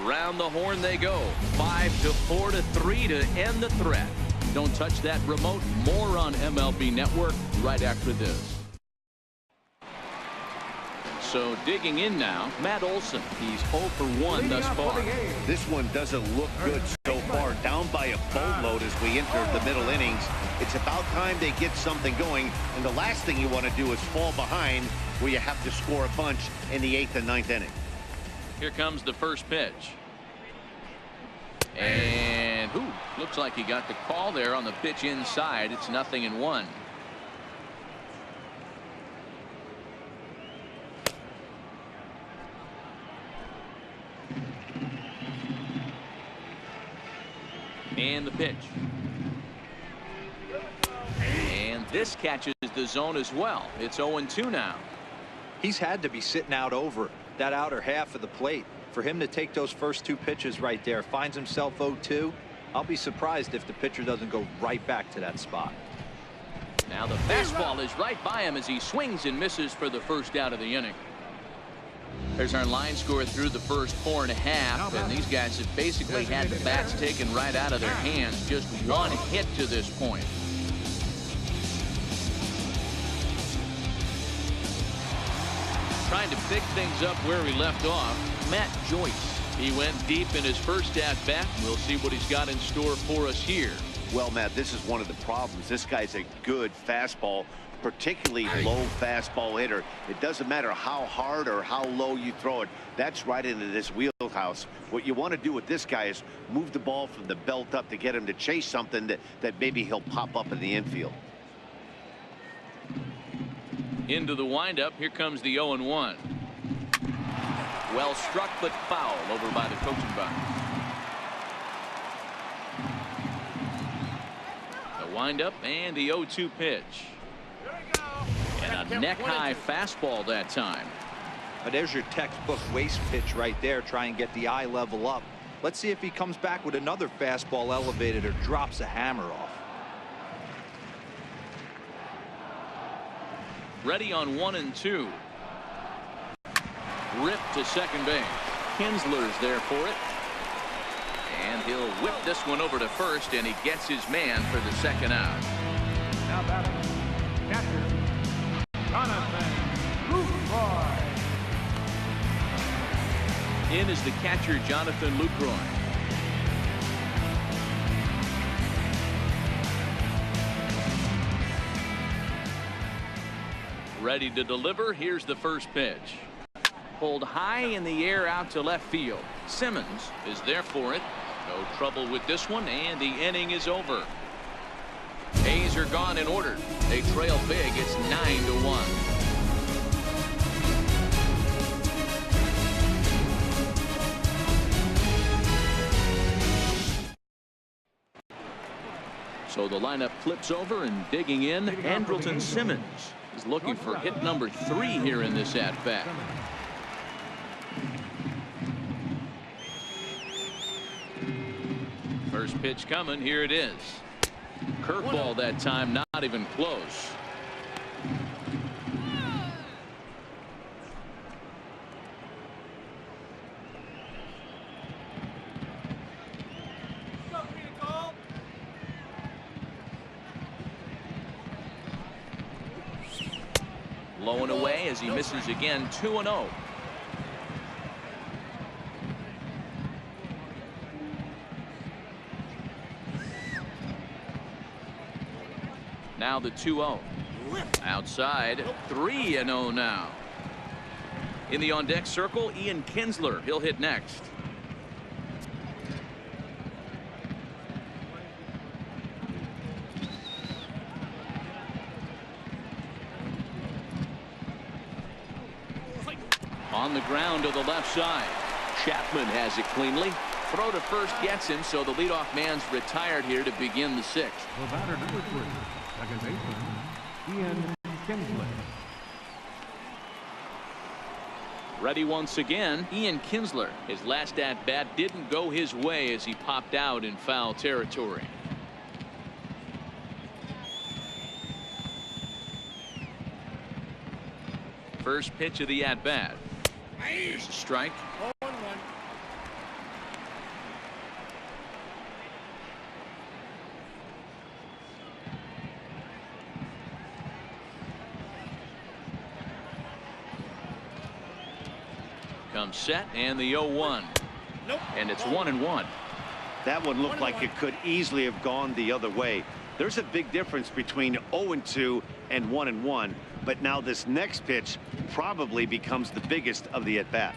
Around the horn they go. 5-4 to 3 to end the threat. Don't touch that remote. More on MLB Network right after this. So digging in now, Matt Olson. He's 0 for 1 thus far. This one doesn't look good so far. Down by a boatload as we enter the middle innings. It's about time they get something going, and the last thing you want to do is fall behind where you have to score a bunch in the 8th and 9th inning. Here comes the first pitch. And looks like he got the call there on the pitch inside. It's 0-1. And the pitch. And this catches the zone as well. It's 0-2 now. He's had to be sitting out over that outer half of the plate. For him to take those first 2 pitches right there, finds himself 0-2. I'll be surprised if the pitcher doesn't go right back to that spot. Now the fastball is right by him as he swings and misses for the first out of the inning. There's our line score through the first 4.5, and these guys have basically had the bats taken right out of their hands. Just 1 hit to this point. Trying to pick things up where we left off, Matt Joyce. He went deep in his first at-bat. We'll see what he's got in store for us here. Well, Matt, this is one of the problems. This guy's a good fastball, particularly low fastball hitter. It doesn't matter how hard or how low you throw it. That's right into this wheelhouse. What you want to do with this guy is move the ball from the belt up to get him to chase something that maybe he'll pop up in the infield. Into the windup. Here comes the 0-1. Well struck, but foul over by the coaching box. The windup and the 0-2 pitch. And a neck-high fastball that time. There's your textbook waist pitch right there. Try and get the eye level up. Let's see if he comes back with another fastball elevated or drops a hammer off. Ready on 1-2. Ripped to second base. Kinsler's there for it. And he'll whip this one over to first, and he gets his man for the second out. Now batting, catcher, Jonathan Lucroy. In is the catcher, Jonathan Lucroy. Ready to deliver. Here's the first pitch. Pulled high in the air out to left field. Simmons is there for it. No trouble with this one, and the inning is over. A's are gone in order. They trail big. It's 9-1. So the lineup flips over, and digging in, Andrelton Simmons is looking for hit number 3 here in this at-bat. First pitch coming. Here it is. Curveball that time, not even close. Low and away as he misses again. 2-0. Now the 2-0. Outside. 3-0 now. In the on-deck circle, Ian Kinsler. He'll hit next. On the ground to the left side. Chapman has it cleanly. Throw to first gets him, so the leadoff man's retired here to begin the sixth. The batter number 3, second baseman, Ian Kinsler. Ready once again, Ian Kinsler. His last at-bat didn't go his way as he popped out in foul territory. First pitch of the at-bat. Here's a strike. Comes set and the 0-1. Nope. And it's 1-1. That one looked like it could easily have gone the other way. There's a big difference between 0-2 and 1-1. But now this next pitch probably becomes the biggest of the at-bat.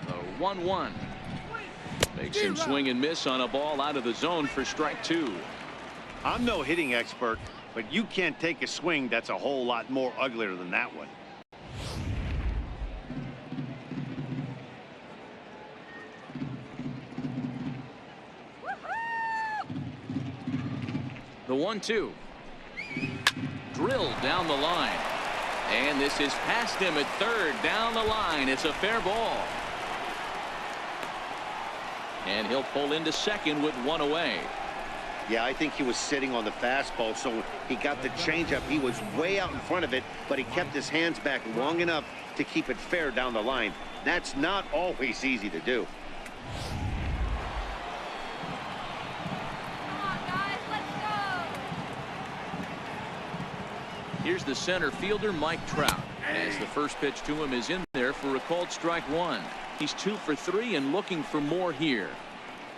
The 1-1 makes him swing and miss on a ball out of the zone for strike 2. I'm no hitting expert, but you can't take a swing that's a whole lot more uglier than that one. The 1-2. Drilled down the line. And this is past him at third down the line. It's a fair ball. And he'll pull into second with one away. Yeah, I think he was sitting on the fastball, so he got the changeup. He was way out in front of it, but he kept his hands back long enough to keep it fair down the line. That's not always easy to do. Here's the center fielder, Mike Trout, as the first pitch to him is in there for a called strike 1. He's 2 for 3 and looking for more here.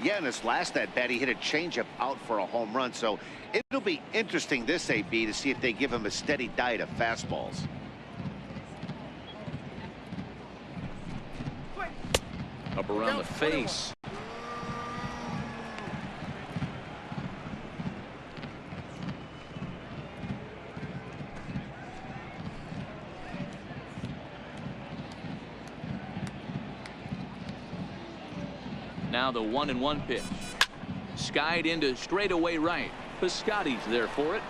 Yeah, in his last at-bat, he hit a changeup out for a home run, so it'll be interesting this AB to see if they give him a steady diet of fastballs. Up around the face. Now the 1-1 pitch. Skied into straightaway right. Piscotty's there for it.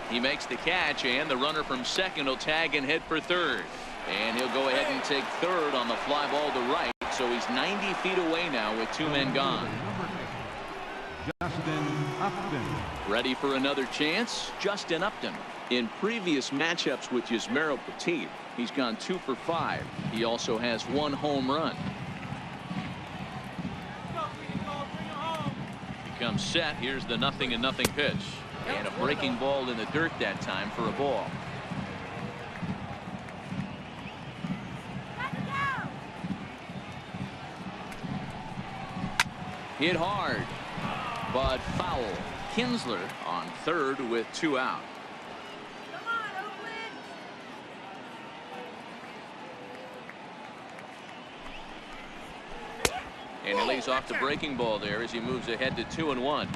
He makes the catch, and the runner from second will tag and head for third. And he'll go ahead and take third on the fly ball to right. So he's 90 feet away now with 2 men gone. Justin Upton. Ready for another chance? Justin Upton. In previous matchups with Yusmeiro Petit, he's gone 2 for 5. He also has 1 home run. Comes set. Here's the 0-0 pitch, and a breaking ball in the dirt that time for a ball. Hit hard, but foul. Kinsler on third with 2 out. Come on, Oakland. And he lays off the breaking ball there as he moves ahead to 2-1.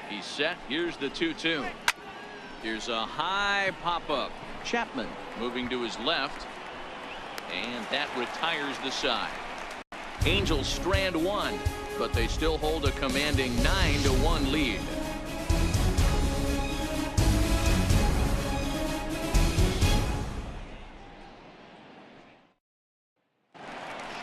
He's set. Here's the 2-2. Here's a high pop-up. Chapman moving to his left. And that retires the side. Angels strand one, but they still hold a commanding 9-1 lead.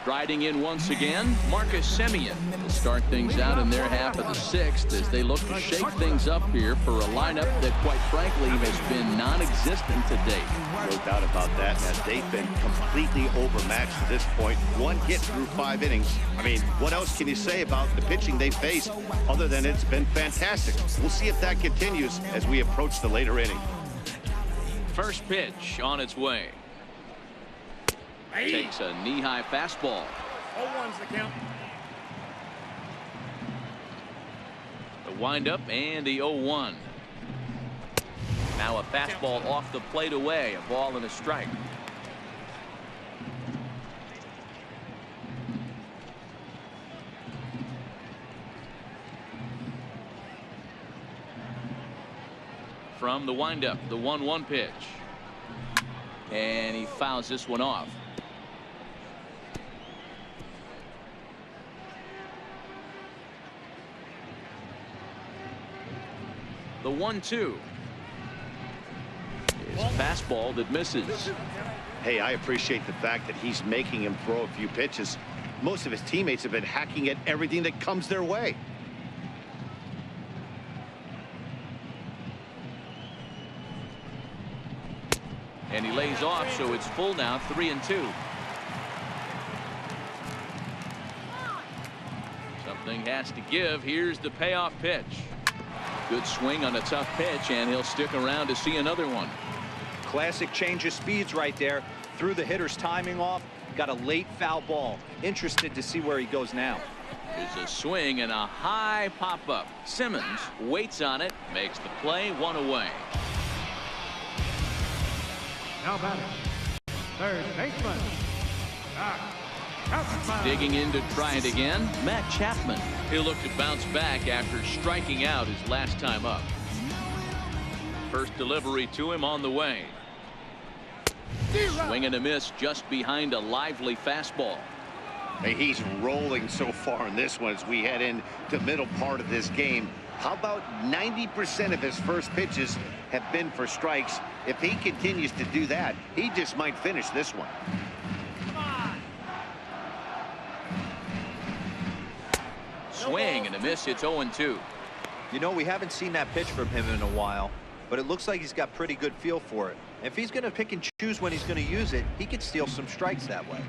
Striding in once again, Marcus Semien will start things out in their half of the sixth as they look to shake things up here for a lineup that, quite frankly, has been non-existent to date. No doubt about that, man. They've been completely overmatched to this point. One hit through 5 innings. I mean, what else can you say about the pitching they faced other than it's been fantastic? We'll see if that continues as we approach the later inning. First pitch on its way. Takes a knee-high fastball. 0-1's the count. The windup and the 0-1. Now a fastball off the plate away. A ball and a strike. From the windup, the 1-1 pitch. And he fouls this one off. The 1-2 is fastball that misses. Hey, I appreciate the fact that he's making him throw a few pitches. Most of his teammates have been hacking at everything that comes their way. And he lays off, so it's full now, 3-2. Something has to give. Here's the payoff pitch. Good swing on a tough pitch, and he'll stick around to see another one. Classic change of speeds right there. Threw the hitter's timing off. Got a late foul ball. Interested to see where he goes now. There's a swing and a high pop-up. Simmons waits on it, makes the play, 1 away. Now batting, third baseman, Chapman. Digging in to try it again, Matt Chapman. He'll look to bounce back after striking out his last time up. First delivery to him on the way. Swing and a miss just behind a lively fastball. Hey, he's rolling so far in this one as we head into the middle part of this game. How about 90% of his first pitches have been for strikes? If he continues to do that, he just might finish this one. Swing and a miss. It's 0-2. You know, we haven't seen that pitch from him in a while, but it looks like he's got pretty good feel for it. If he's going to pick and choose when he's going to use it, he could steal some strikes that way.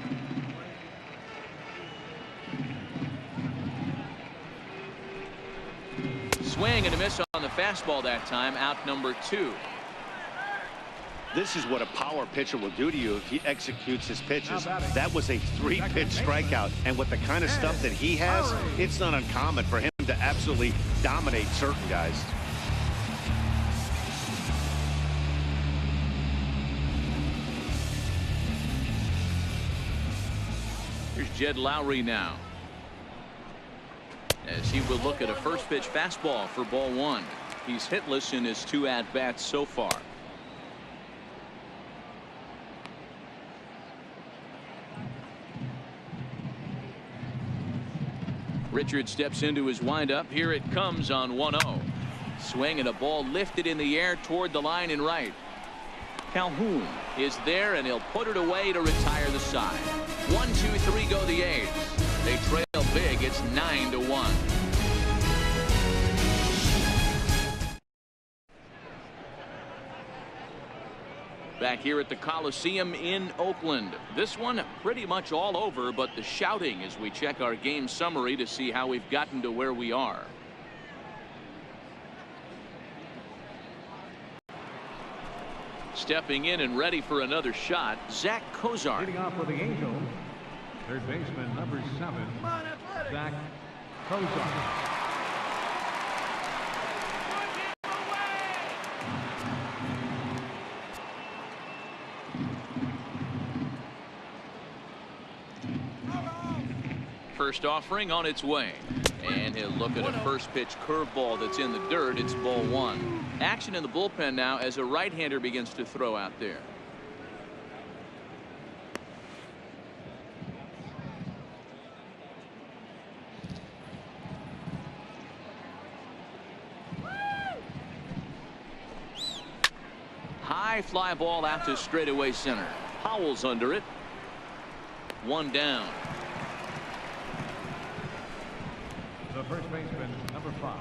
Swing and a miss on the fastball that time. Out number 2. This is what a power pitcher will do to you if he executes his pitches. That was a 3-pitch strikeout, and with the kind of stuff that he has, it's not uncommon for him to absolutely dominate certain guys. Here's Jed Lowry now, as he will look at a first pitch fastball for ball 1. He's hitless in his 2 at-bats so far. Richard steps into his windup. Here it comes on 1-0. Swing and a ball lifted in the air toward the line and right. Calhoun is there, and he'll put it away to retire the side. 1, 2, 3 go the A's. They trail big. It's 9-1. Back here at the Coliseum in Oakland. This one pretty much all over, but the shouting as we check our game summary to see how we've gotten to where we are. Stepping in and ready for another shot, Zach Kozar. Leading off for the Angels, third baseman, number 7, Zach Kozar. First offering on its way, And he'll look at a first pitch curveball that's in the dirt. It's ball one. Action in the bullpen now as a right-hander begins to throw out there. High fly ball out to straightaway center. Howell's under it. One down. The first baseman, number 5,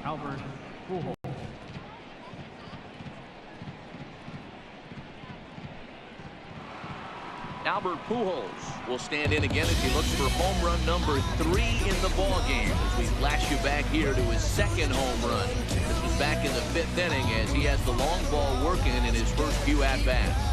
Albert Pujols. Albert Pujols will stand in again as he looks for home run number 3 in the ball game. As we flash you back here to his second home run. This was back in the 5th inning as he has the long ball working in his first few at bats.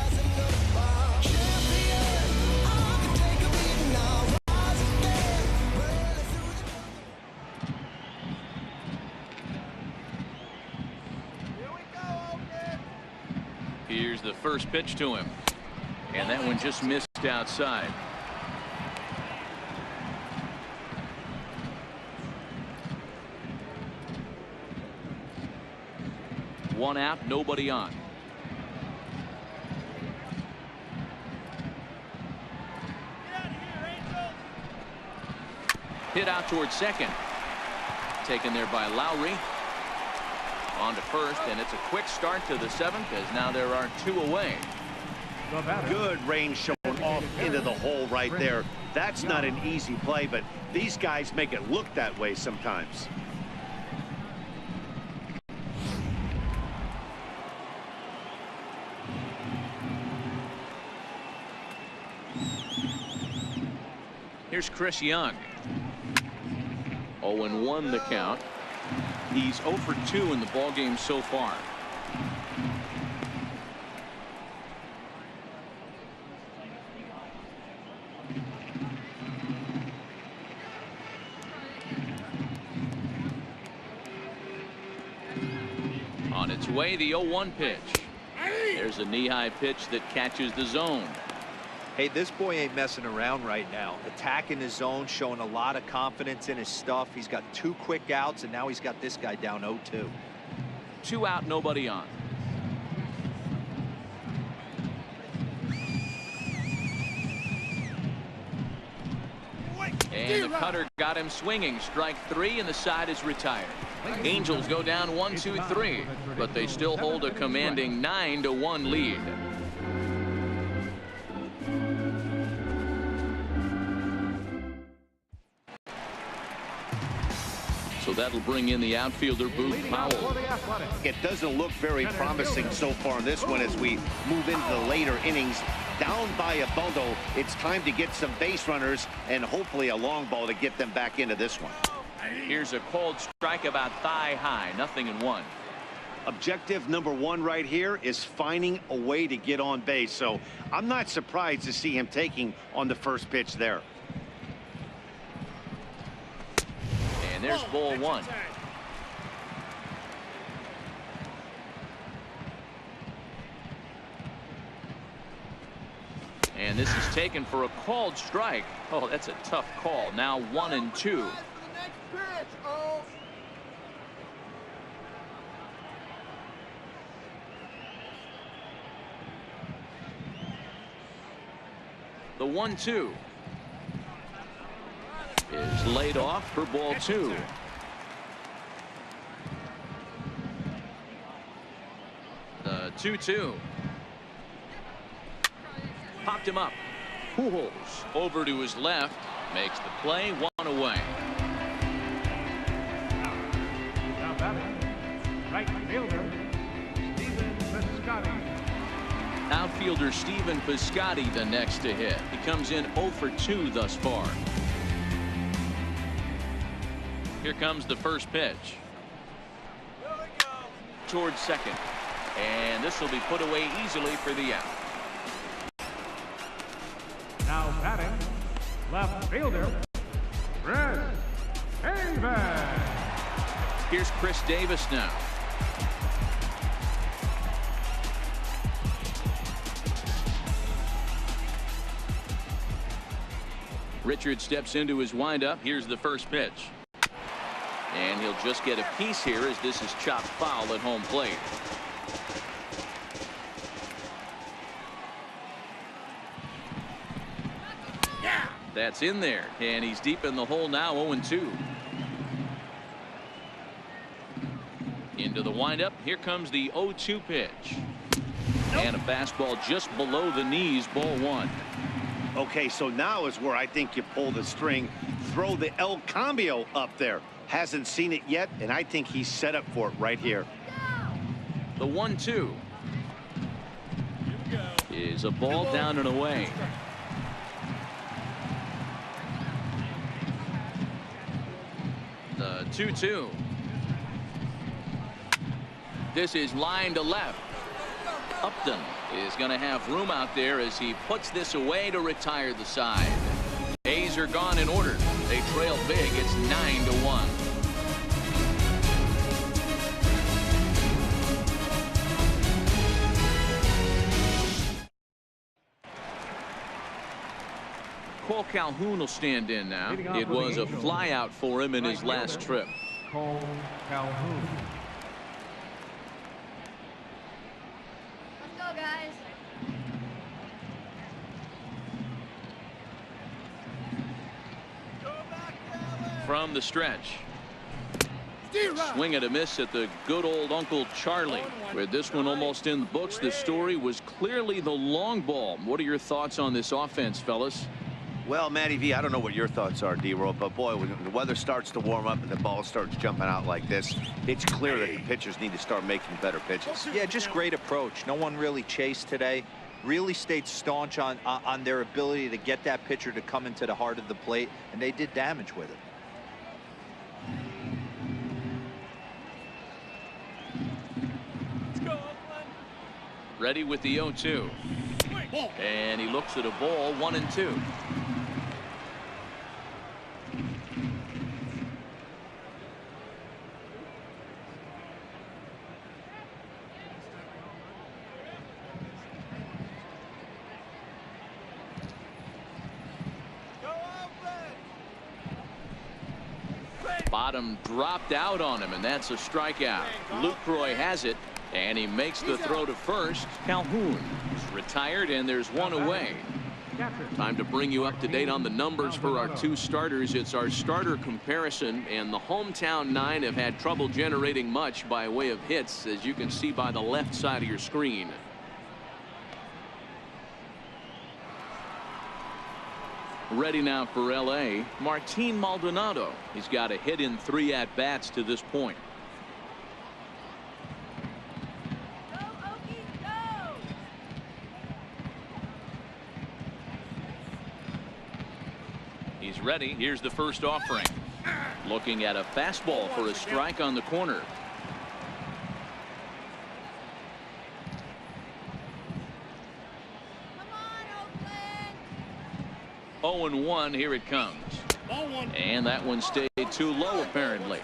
Here's the first pitch to him. And that one just missed outside. One out, nobody on. Hit out towards second. Taken there by Lowry. On to first, and it's a quick start to the 7th as now there are 2 away. Good range shown off into the hole right there. That's not an easy play, but these guys make it look that way sometimes. Here's Chris Young. 0-1 the count. He's 0 for 2 in the ballgame so far. On its way, the 0-1 pitch. There's a knee-high pitch that catches the zone. Hey, this boy ain't messing around right now. Attacking his zone, showing a lot of confidence in his stuff. He's got 2 quick outs, and now he's got this guy down 0-2. 2 out, nobody on. And the cutter got him swinging. Strike 3, and the side is retired. Angels go down 1-2-3, but they still hold a commanding 9-1 lead. So that'll bring in the outfielder, Booth Powell. It doesn't look very promising so far in this one as we move into the later innings. Down by a bundle, it's time to get some base runners and hopefully a long ball to get them back into this one. Here's a called strike about thigh high, 0-1. Objective number 1 right here is finding a way to get on base. So I'm not surprised to see him taking on the first pitch there. And there's ball 1. And this is taken for a called strike. Oh, that's a tough call. Now 1-2. The 1-2 is laid off for ball 2. The 2-2 popped him up. Pujols over to his left, makes the play, 1 away. Now batting, right fielder, Stephen Piscotty. Outfielder Stephen Piscotty the next to hit. He comes in 0 for 2 thus far. Here comes the first pitch. Towards second. And this will be put away easily for the out. Now batting, left fielder, Chris Davis. Here's Chris Davis now. Richard steps into his windup. Here's the first pitch. And he'll just get a piece here as this is chopped foul at home plate. That's in there, and he's deep in the hole now. 0-2. Into the windup. Here comes the 0-2 pitch. And a fastball just below the knees. Ball 1. Okay, so now is where I think you pull the string. Throw the El Cambio up there. Hasn't seen it yet, and I think he's set up for it right here. The 1-2 is a ball down and away. The 2-2. This is line to left. Upton is going to have room out there as he puts this away to retire the side. A's are gone in order. They trail big. It's 9-1. Cole Calhoun will stand in now. It was a flyout for him in his last trip. Cole Calhoun. Let's go, guys. From the stretch. Swing and a miss at the good old Uncle Charlie. With this one almost in the books, the story was clearly the long ball. What are your thoughts on this offense, fellas? Well, Matty V, I don't know what your thoughts are, D-Roll, but boy, when the weather starts to warm up and the ball starts jumping out like this, it's clear that the pitchers need to start making better pitches. Yeah, just great approach. No one really chased today. Really stayed staunch on their ability to get that pitcher to come into the heart of the plate, and they did damage with it. Let's go, Oakland. Ready with the 0-2. And he looks at a ball. 1-2. Bottom dropped out on him, and that's a strikeout. Lucroy has it, and he makes the throw to first. Calhoun is retired, and there's one away. Time to bring you up to date on the numbers for our two starters. It's our starter comparison, and the hometown nine have had trouble generating much by way of hits, as you can see by the left side of your screen. Ready now for L.A. Martin Maldonado. He's got a hit in 3 at-bats to this point. Go, Okies, go! He's ready. Here's the first offering. Looking at a fastball for a strike on the corner. Come on, Oakland! 0-1. Here it comes. And that one stayed too low, apparently.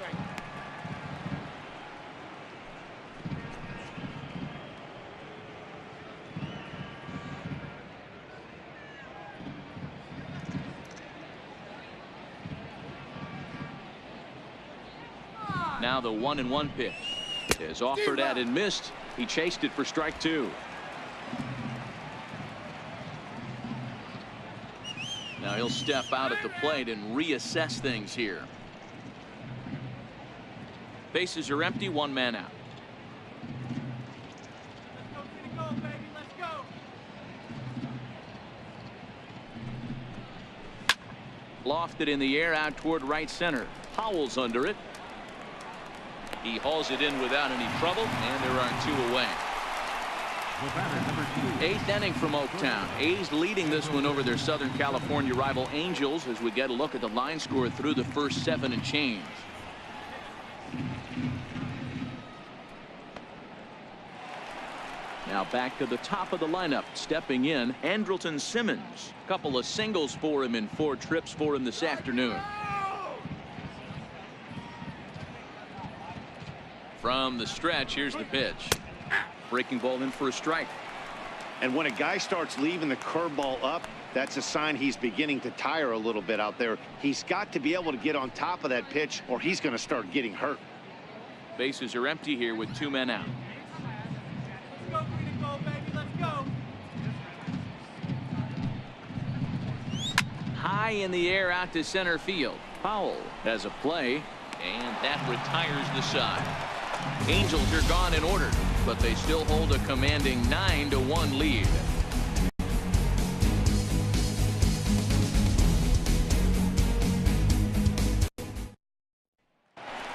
Now the 1-1 pitch is offered at and missed. He chased it for strike 2. Now he'll step out at the plate and reassess things here. Bases are empty, 1 man out. Let's go, baby, let's go. Lofted in the air out toward right center. Howell's under it. He hauls it in without any trouble, and there are 2 away. The batter, number 2. 8th inning from Oaktown. A's leading this one over their Southern California rival Angels as we get a look at the line score through the first 7 and change. Now back to the top of the lineup. Stepping in, Andrelton Simmons. Couple of singles for him in 4 trips for him this afternoon. From the stretch, here's the pitch. Breaking ball in for a strike. And when a guy starts leaving the curveball up, that's a sign he's beginning to tire a little bit out there. He's got to be able to get on top of that pitch or he's going to start getting hurt. Bases are empty here with 2 men out. Let's go, Green and Gold, baby. Let's go. High in the air out to center field. Powell has a play, and that retires the side. Angels are gone in order, but they still hold a commanding 9-1 lead.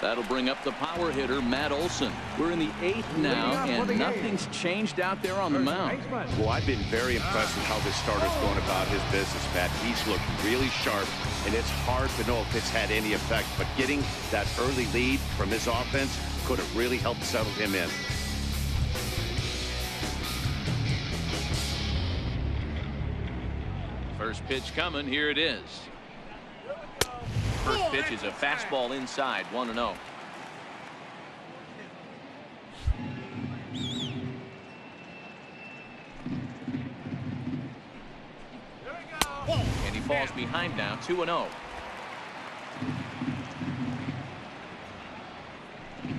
That'll bring up the power hitter, Matt Olson. We're in the 8th now, and nothing's changed out there on the mound. Well, I've been very impressed with how this starter's going about his business, Matt. He's looked really sharp, and it's hard to know if it's had any effect. But getting that early lead from his offense could have really helped settle him in. First pitch coming. Here it is. First pitch is a fastball inside, 1-0. And he falls behind now, 2-0.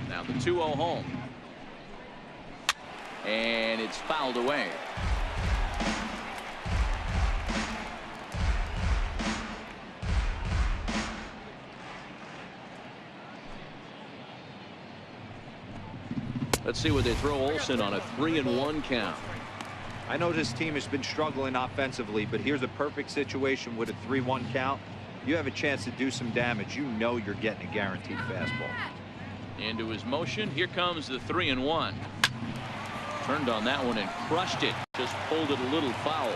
Now the 2-0 home. And it's fouled away. Let's see what they throw Olson on a 3-1 count. I know this team has been struggling offensively, but here's a perfect situation with a 3-1 count. You have a chance to do some damage. You know you're getting a guaranteed fastball. Into his motion. Here comes the 3-1. Turned on that one and crushed it. Just pulled it a little foul.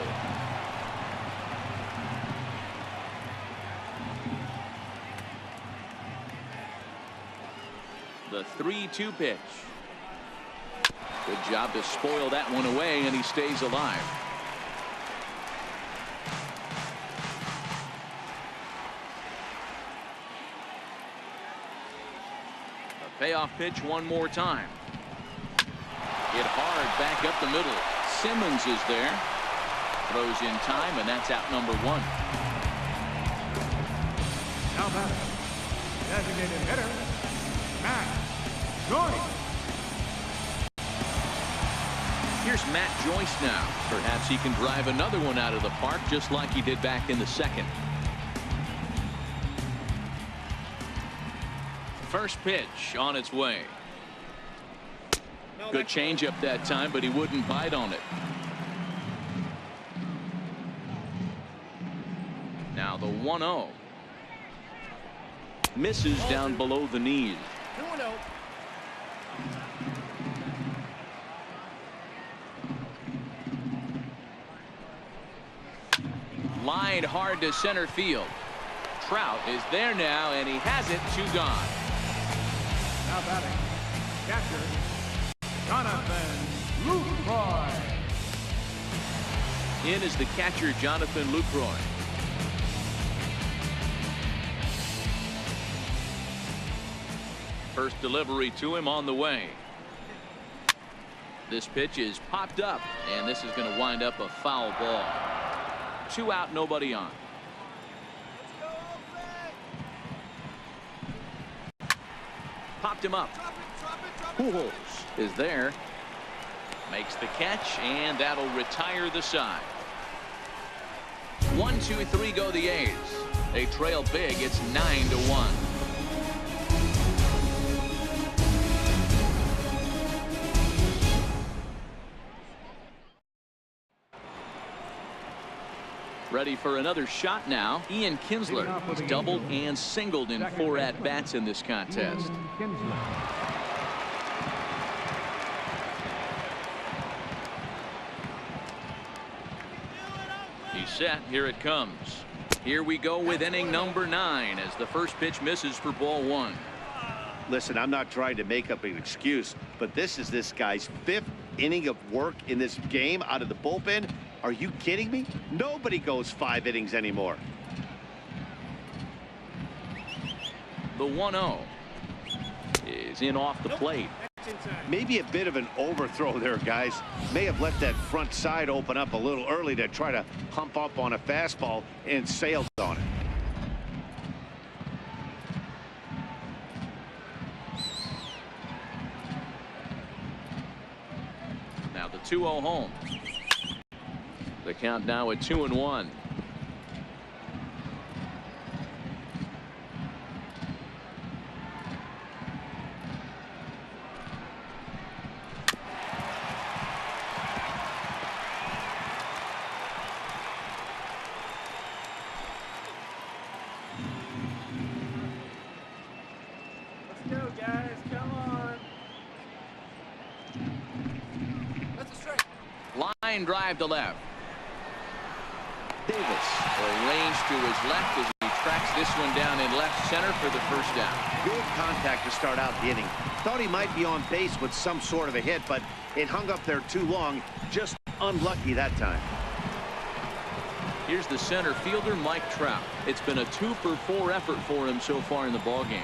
The 3-2 pitch. Good job to spoil that one away, and he stays alive. A payoff pitch one more time. Hit hard back up the middle. Simmons is there. Throws in time, and that's out number 1. Now batting, designated hitter, Matt Joyce. Here's Matt Joyce now. Perhaps he can drive another one out of the park just like he did back in the 2nd. First pitch on its way. Good changeup that time, but he wouldn't bite on it. Now the 1-0. Misses down below the knees. 2-0. Line hard to center field. Trout is there now, and he has it. 2 gone. Now batting, catcher, Jonathan Lucroy. In is the catcher, Jonathan Lucroy. First delivery to him on the way. This pitch is popped up, and this is going to wind up a foul ball. 2 out, nobody on. Popped him up. Pujols is there. Makes the catch, and that'll retire the side. 1, 2, 3 go the A's. They trail big. It's 9-1. Ready for another shot now. Ian Kinsler has doubled and singled in 4 at-bats in this contest. He's set. Here it comes. Here we go with inning number 9 as the first pitch misses for ball 1. Listen, I'm not trying to make up an excuse, but this is this guy's 5th inning of work in this game out of the bullpen. Are you kidding me? Nobody goes 5 innings anymore. The 1-0 is in off the plate. Maybe a bit of an overthrow there, guys. May have let that front side open up a little early to try to hump up on a fastball and sailed on it. Now the 2-0 home. The count now at 2-1. Let's go, guys. Come on. Line drive to left. Davis arranged to his left as he tracks this one down in left center for the first down. Good contact to start out the inning. Thought he might be on base with some sort of a hit, but it hung up there too long. Just unlucky that time. Here's the center fielder, Mike Trout. It's been a 2-for-4 effort for him so far in the ballgame.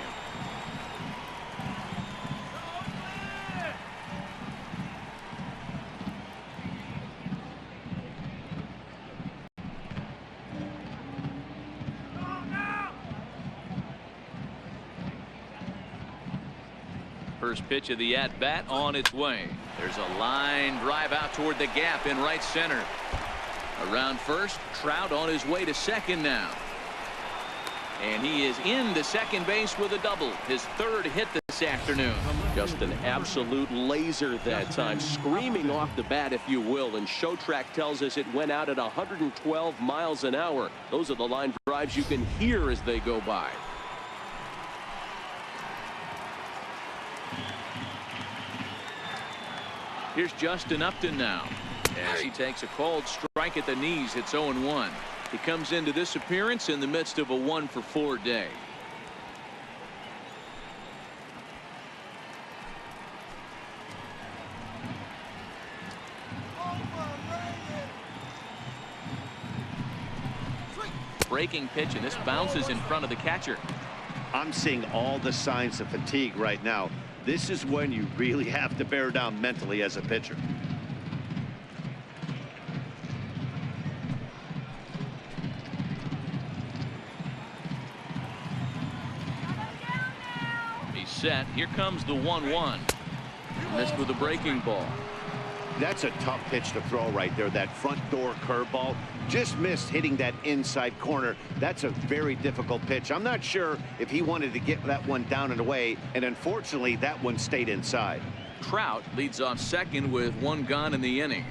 First pitch of the at-bat on its way. There's a line drive out toward the gap in right center. Around first, Trout on his way to second now. And he is into second base with a double. His third hit this afternoon. Just an absolute laser that time, screaming off the bat, if you will. And Showtrack tells us it went out at 112 miles an hour. Those are the line drives you can hear as they go by. Here's Justin Upton now as he takes a cold strike at the knees. It's 0-1. He comes into this appearance in the midst of a 1-for-4 day. Breaking pitch, and this bounces in front of the catcher. I'm seeing all the signs of fatigue right now. This is when you really have to bear down mentally as a pitcher. He's set. Here comes the 1-1. Missed with a breaking ball. That's a tough pitch to throw right there. That front door curveball just missed hitting that inside corner. That's a very difficult pitch. I'm not sure if he wanted to get that one down and away, and unfortunately that one stayed inside. Trout leads off second with one gone in the inning.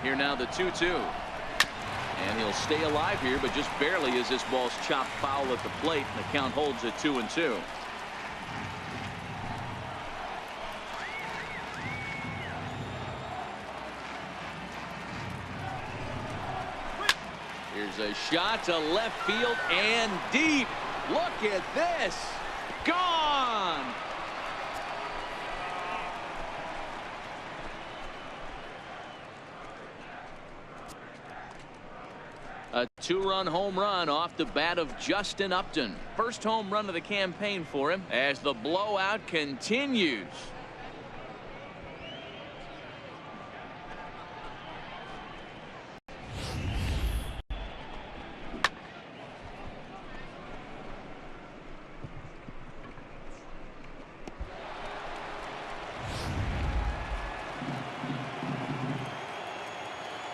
Here now the 2-2. And he'll stay alive here, but just barely as this ball's chopped foul at the plate. And the count holds at 2-2. Here's a shot to left field and deep. Look at this. Gone. A 2-run home run off the bat of Justin Upton. First home run of the campaign for him as the blowout continues.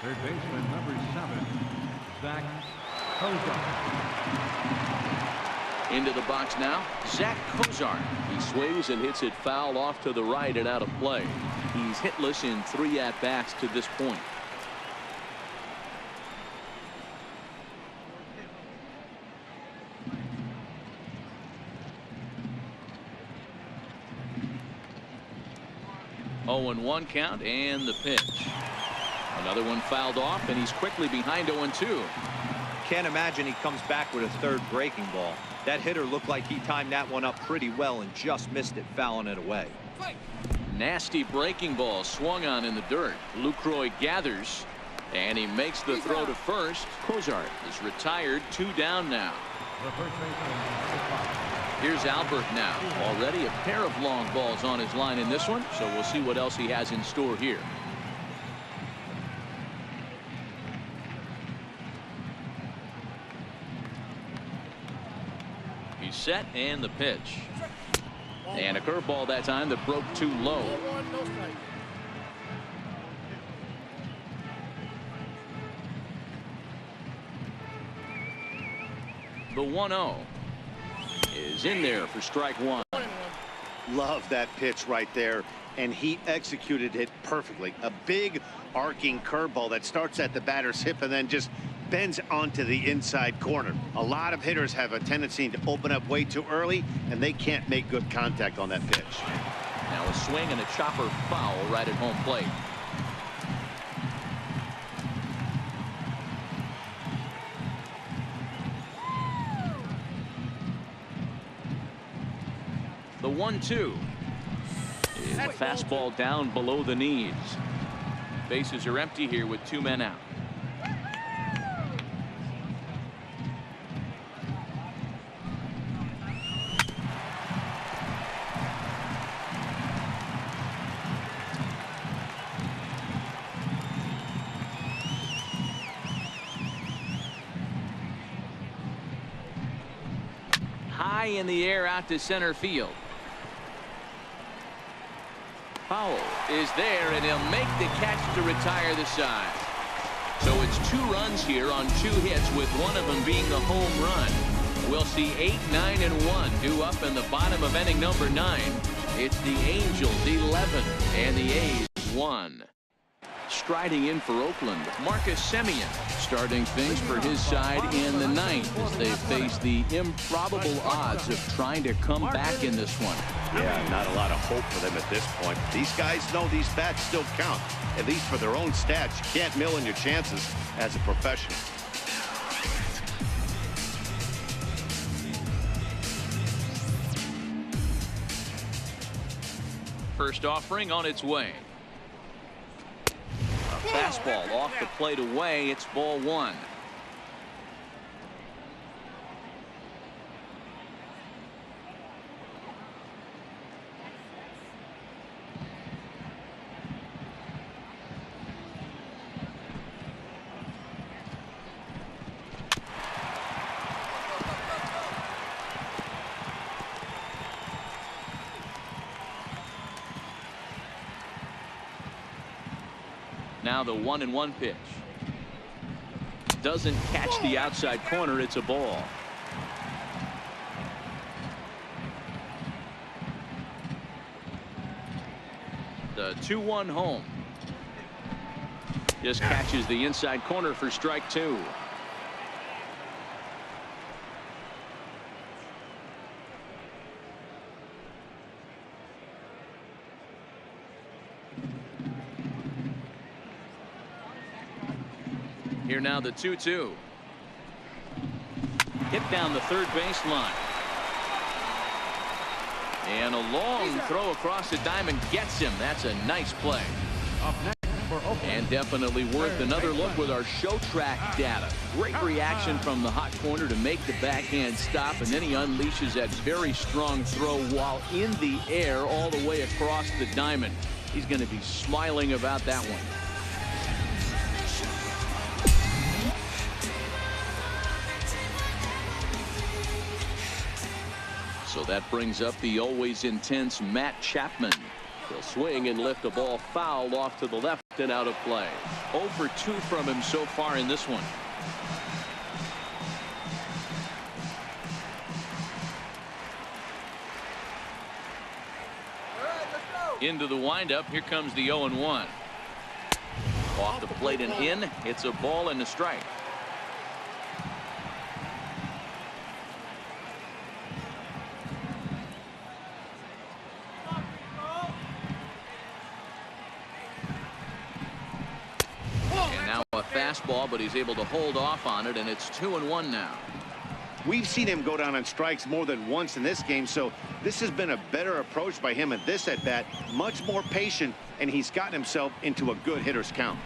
Third baseman, number 7, Zach Kozar. Into the box now, Zach Kozar. He swings and hits it foul off to the right and out of play. He's hitless in 3 at-bats to this point. Oh, and 1 count and the pitch. A Another one fouled off, and he's quickly behind 0-2. Can't imagine he comes back with a third breaking ball. That hitter looked like he timed that one up pretty well and just missed it, fouling it away. Nasty breaking ball swung on in the dirt. Lucroy gathers, and he makes the throw to first. Cozart is retired, 2 down now. The first baseman, Here's Albert now. Already a pair of long balls on his line in this one, so we'll see what else he has in store here. He's set, and the pitch. And a curveball that time that broke too low. The 1-0 is in there for strike one. Love that pitch right there, and he executed it perfectly. A big arcing curveball that starts at the batter's hip and then just bends onto the inside corner. A lot of hitters have a tendency to open up way too early, and they can't make good contact on that pitch. Now a swing and a chopper foul right at home plate. The 1-2 is a fastball down below the knees. Bases are empty here with 2 men out. High in the air out to center field. Powell is there, and he'll make the catch to retire the side. So it's 2 runs here on 2 hits, with one of them being the home run. We'll see 8, 9, and 1 due up in the bottom of inning number 9. It's the Angels 11 and the A's 1. Striding in for Oakland, Marcus Semien starting things for his side in the 9th as they face the improbable odds of trying to come back in this one. Yeah, not a lot of hope for them at this point. These guys know these bats still count, at least for their own stats. You can't mill in your chances as a professional. First offering on its way. A fastball off the plate away. It's ball 1. Now the 1-1 pitch. Doesn't catch the outside corner. It's a ball. The 2-1 home. Just catches the inside corner for strike 2. Here now the 2-2. Hit down the third baseline. And a long throw across the diamond gets him. That's a nice play. up next for Oakland. And definitely worth another look with our show track data. Great reaction from the hot corner to make the backhand stop, and then he unleashes that very strong throw while in the air all the way across the diamond. He's going to be smiling about that one. So that brings up the always intense Matt Chapman. He'll swing and lift a ball foul off to the left and out of play. 0 for 2 from him so far in this one. Into the windup. Here comes the 0-1. Off the plate and in. It's a ball and a strike. he's able to hold off on it, and it's 2-1 now. We've seen him go down on strikes more than once in this game, so this has been a better approach by him at this at-bat. Much more patient, and he's gotten himself into a good hitter's count.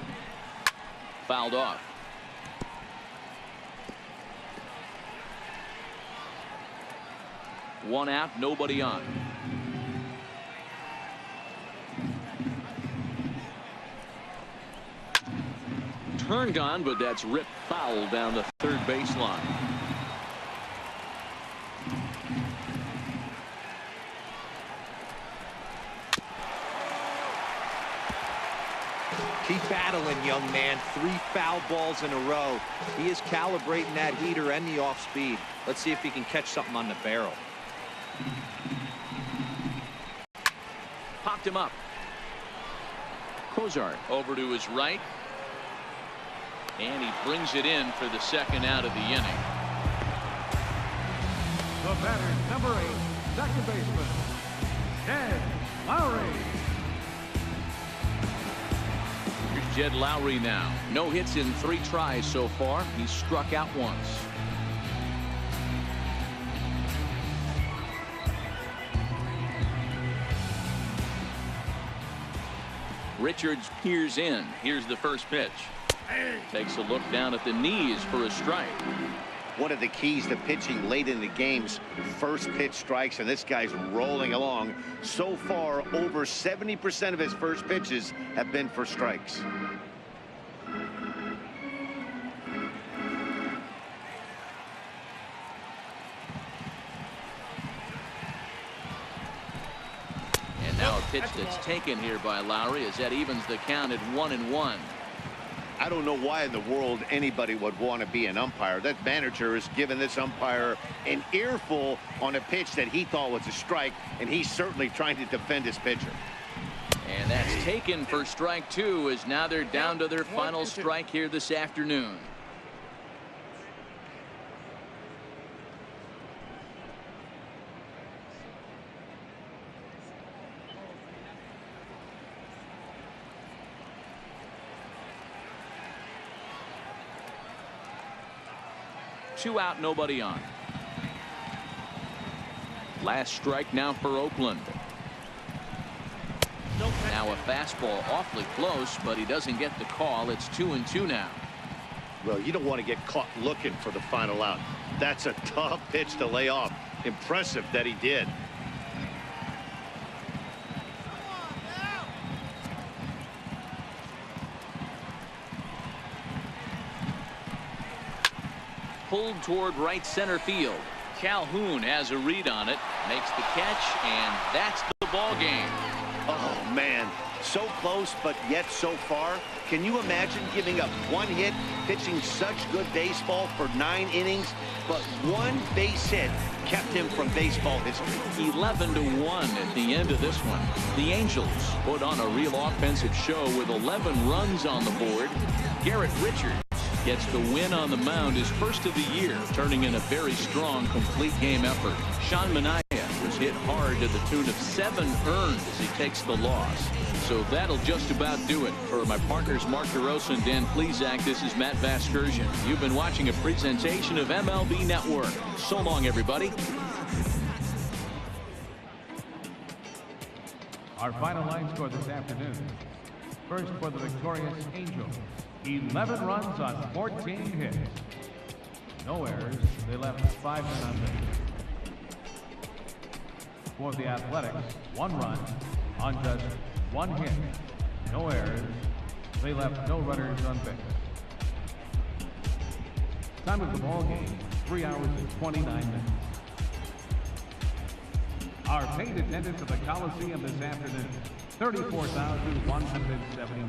Fouled off. One out, nobody on. Turned on, but that's ripped foul down the third baseline. Keep battling, young man. 3 foul balls in a row. He is calibrating that heater and the off speed. Let's see if he can catch something on the barrel. Popped him up. Cozart over to his right. And he brings it in for the second out of the inning. The batter, number 8, second baseman, Jed Lowry. Here's Jed Lowry now. No hits in 3 tries so far. He's struck out once. Richards peers in. Here's the first pitch. Takes a look down at the knees for a strike. One of the keys to pitching late in the game's first pitch strikes, and this guy's rolling along. So far, over 70% of his first pitches have been for strikes. And now a pitch that's taken here by Lowry as that evens the count at 1-1. I don't know why in the world anybody would want to be an umpire. That manager has given this umpire an earful on a pitch that he thought was a strike, and he's certainly trying to defend his pitcher. And that's taken for strike 2, as now they're down to their final strike here this afternoon. Two out, nobody on. Last strike now for Oakland. Now a fastball awfully close, but he doesn't get the call. It's 2-2 now. Well, you don't want to get caught looking for the final out. That's a tough pitch to lay off. Impressive that he did. Pulled toward right center field. Calhoun has a read on it, makes the catch, and that's the ball game. Oh, man. So close, but yet so far. Can you imagine giving up 1 hit, pitching such good baseball for 9 innings, but 1 base hit kept him from baseball history? 11-1 at the end of this one. The Angels put on a real offensive show with 11 runs on the board. Garrett Richards gets the win on the mound, his first of the year, turning in a very strong complete game effort. Sean Manaea was hit hard to the tune of 7 earned as he takes the loss. So that'll just about do it. For my partners Mark DeRosa and Dan Plesac, this is Matt Vasgersian. You've been watching a presentation of MLB Network. So long, everybody. Our final line score this afternoon. First for the victorious Angels. 11 runs on 14 hits. No errors. They left 5 men on base. For the Athletics, 1 run on just 1 hit. No errors. They left no runners on base. Time of the ball game, 3 hours and 29 minutes. Our paid attendance at the Coliseum this afternoon, 34,179.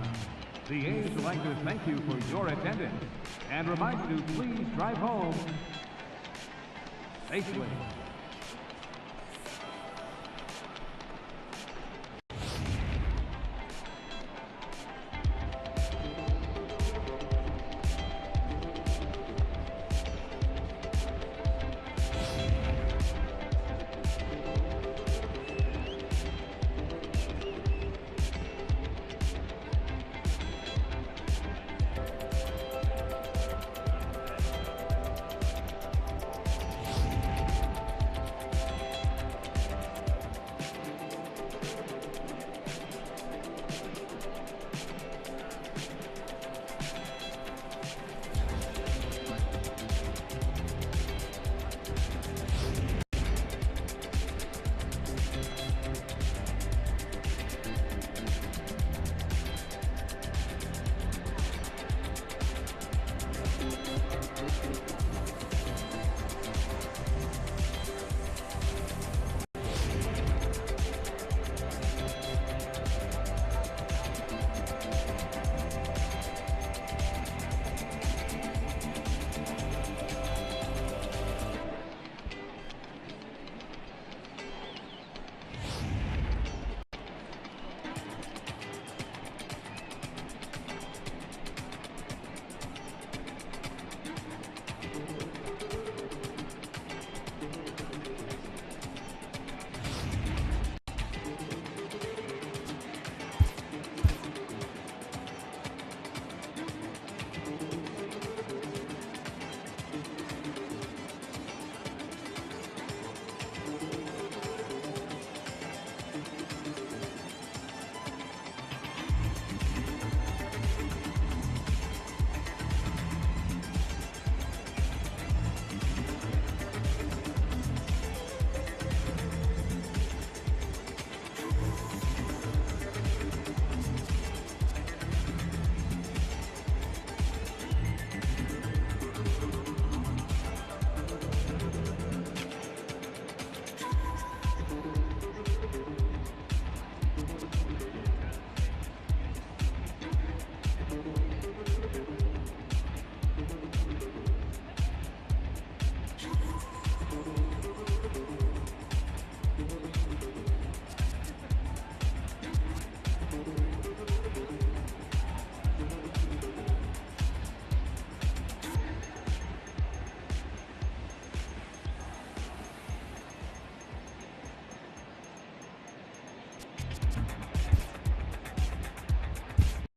The A's would like to thank you for your attendance and remind you to please drive home safely.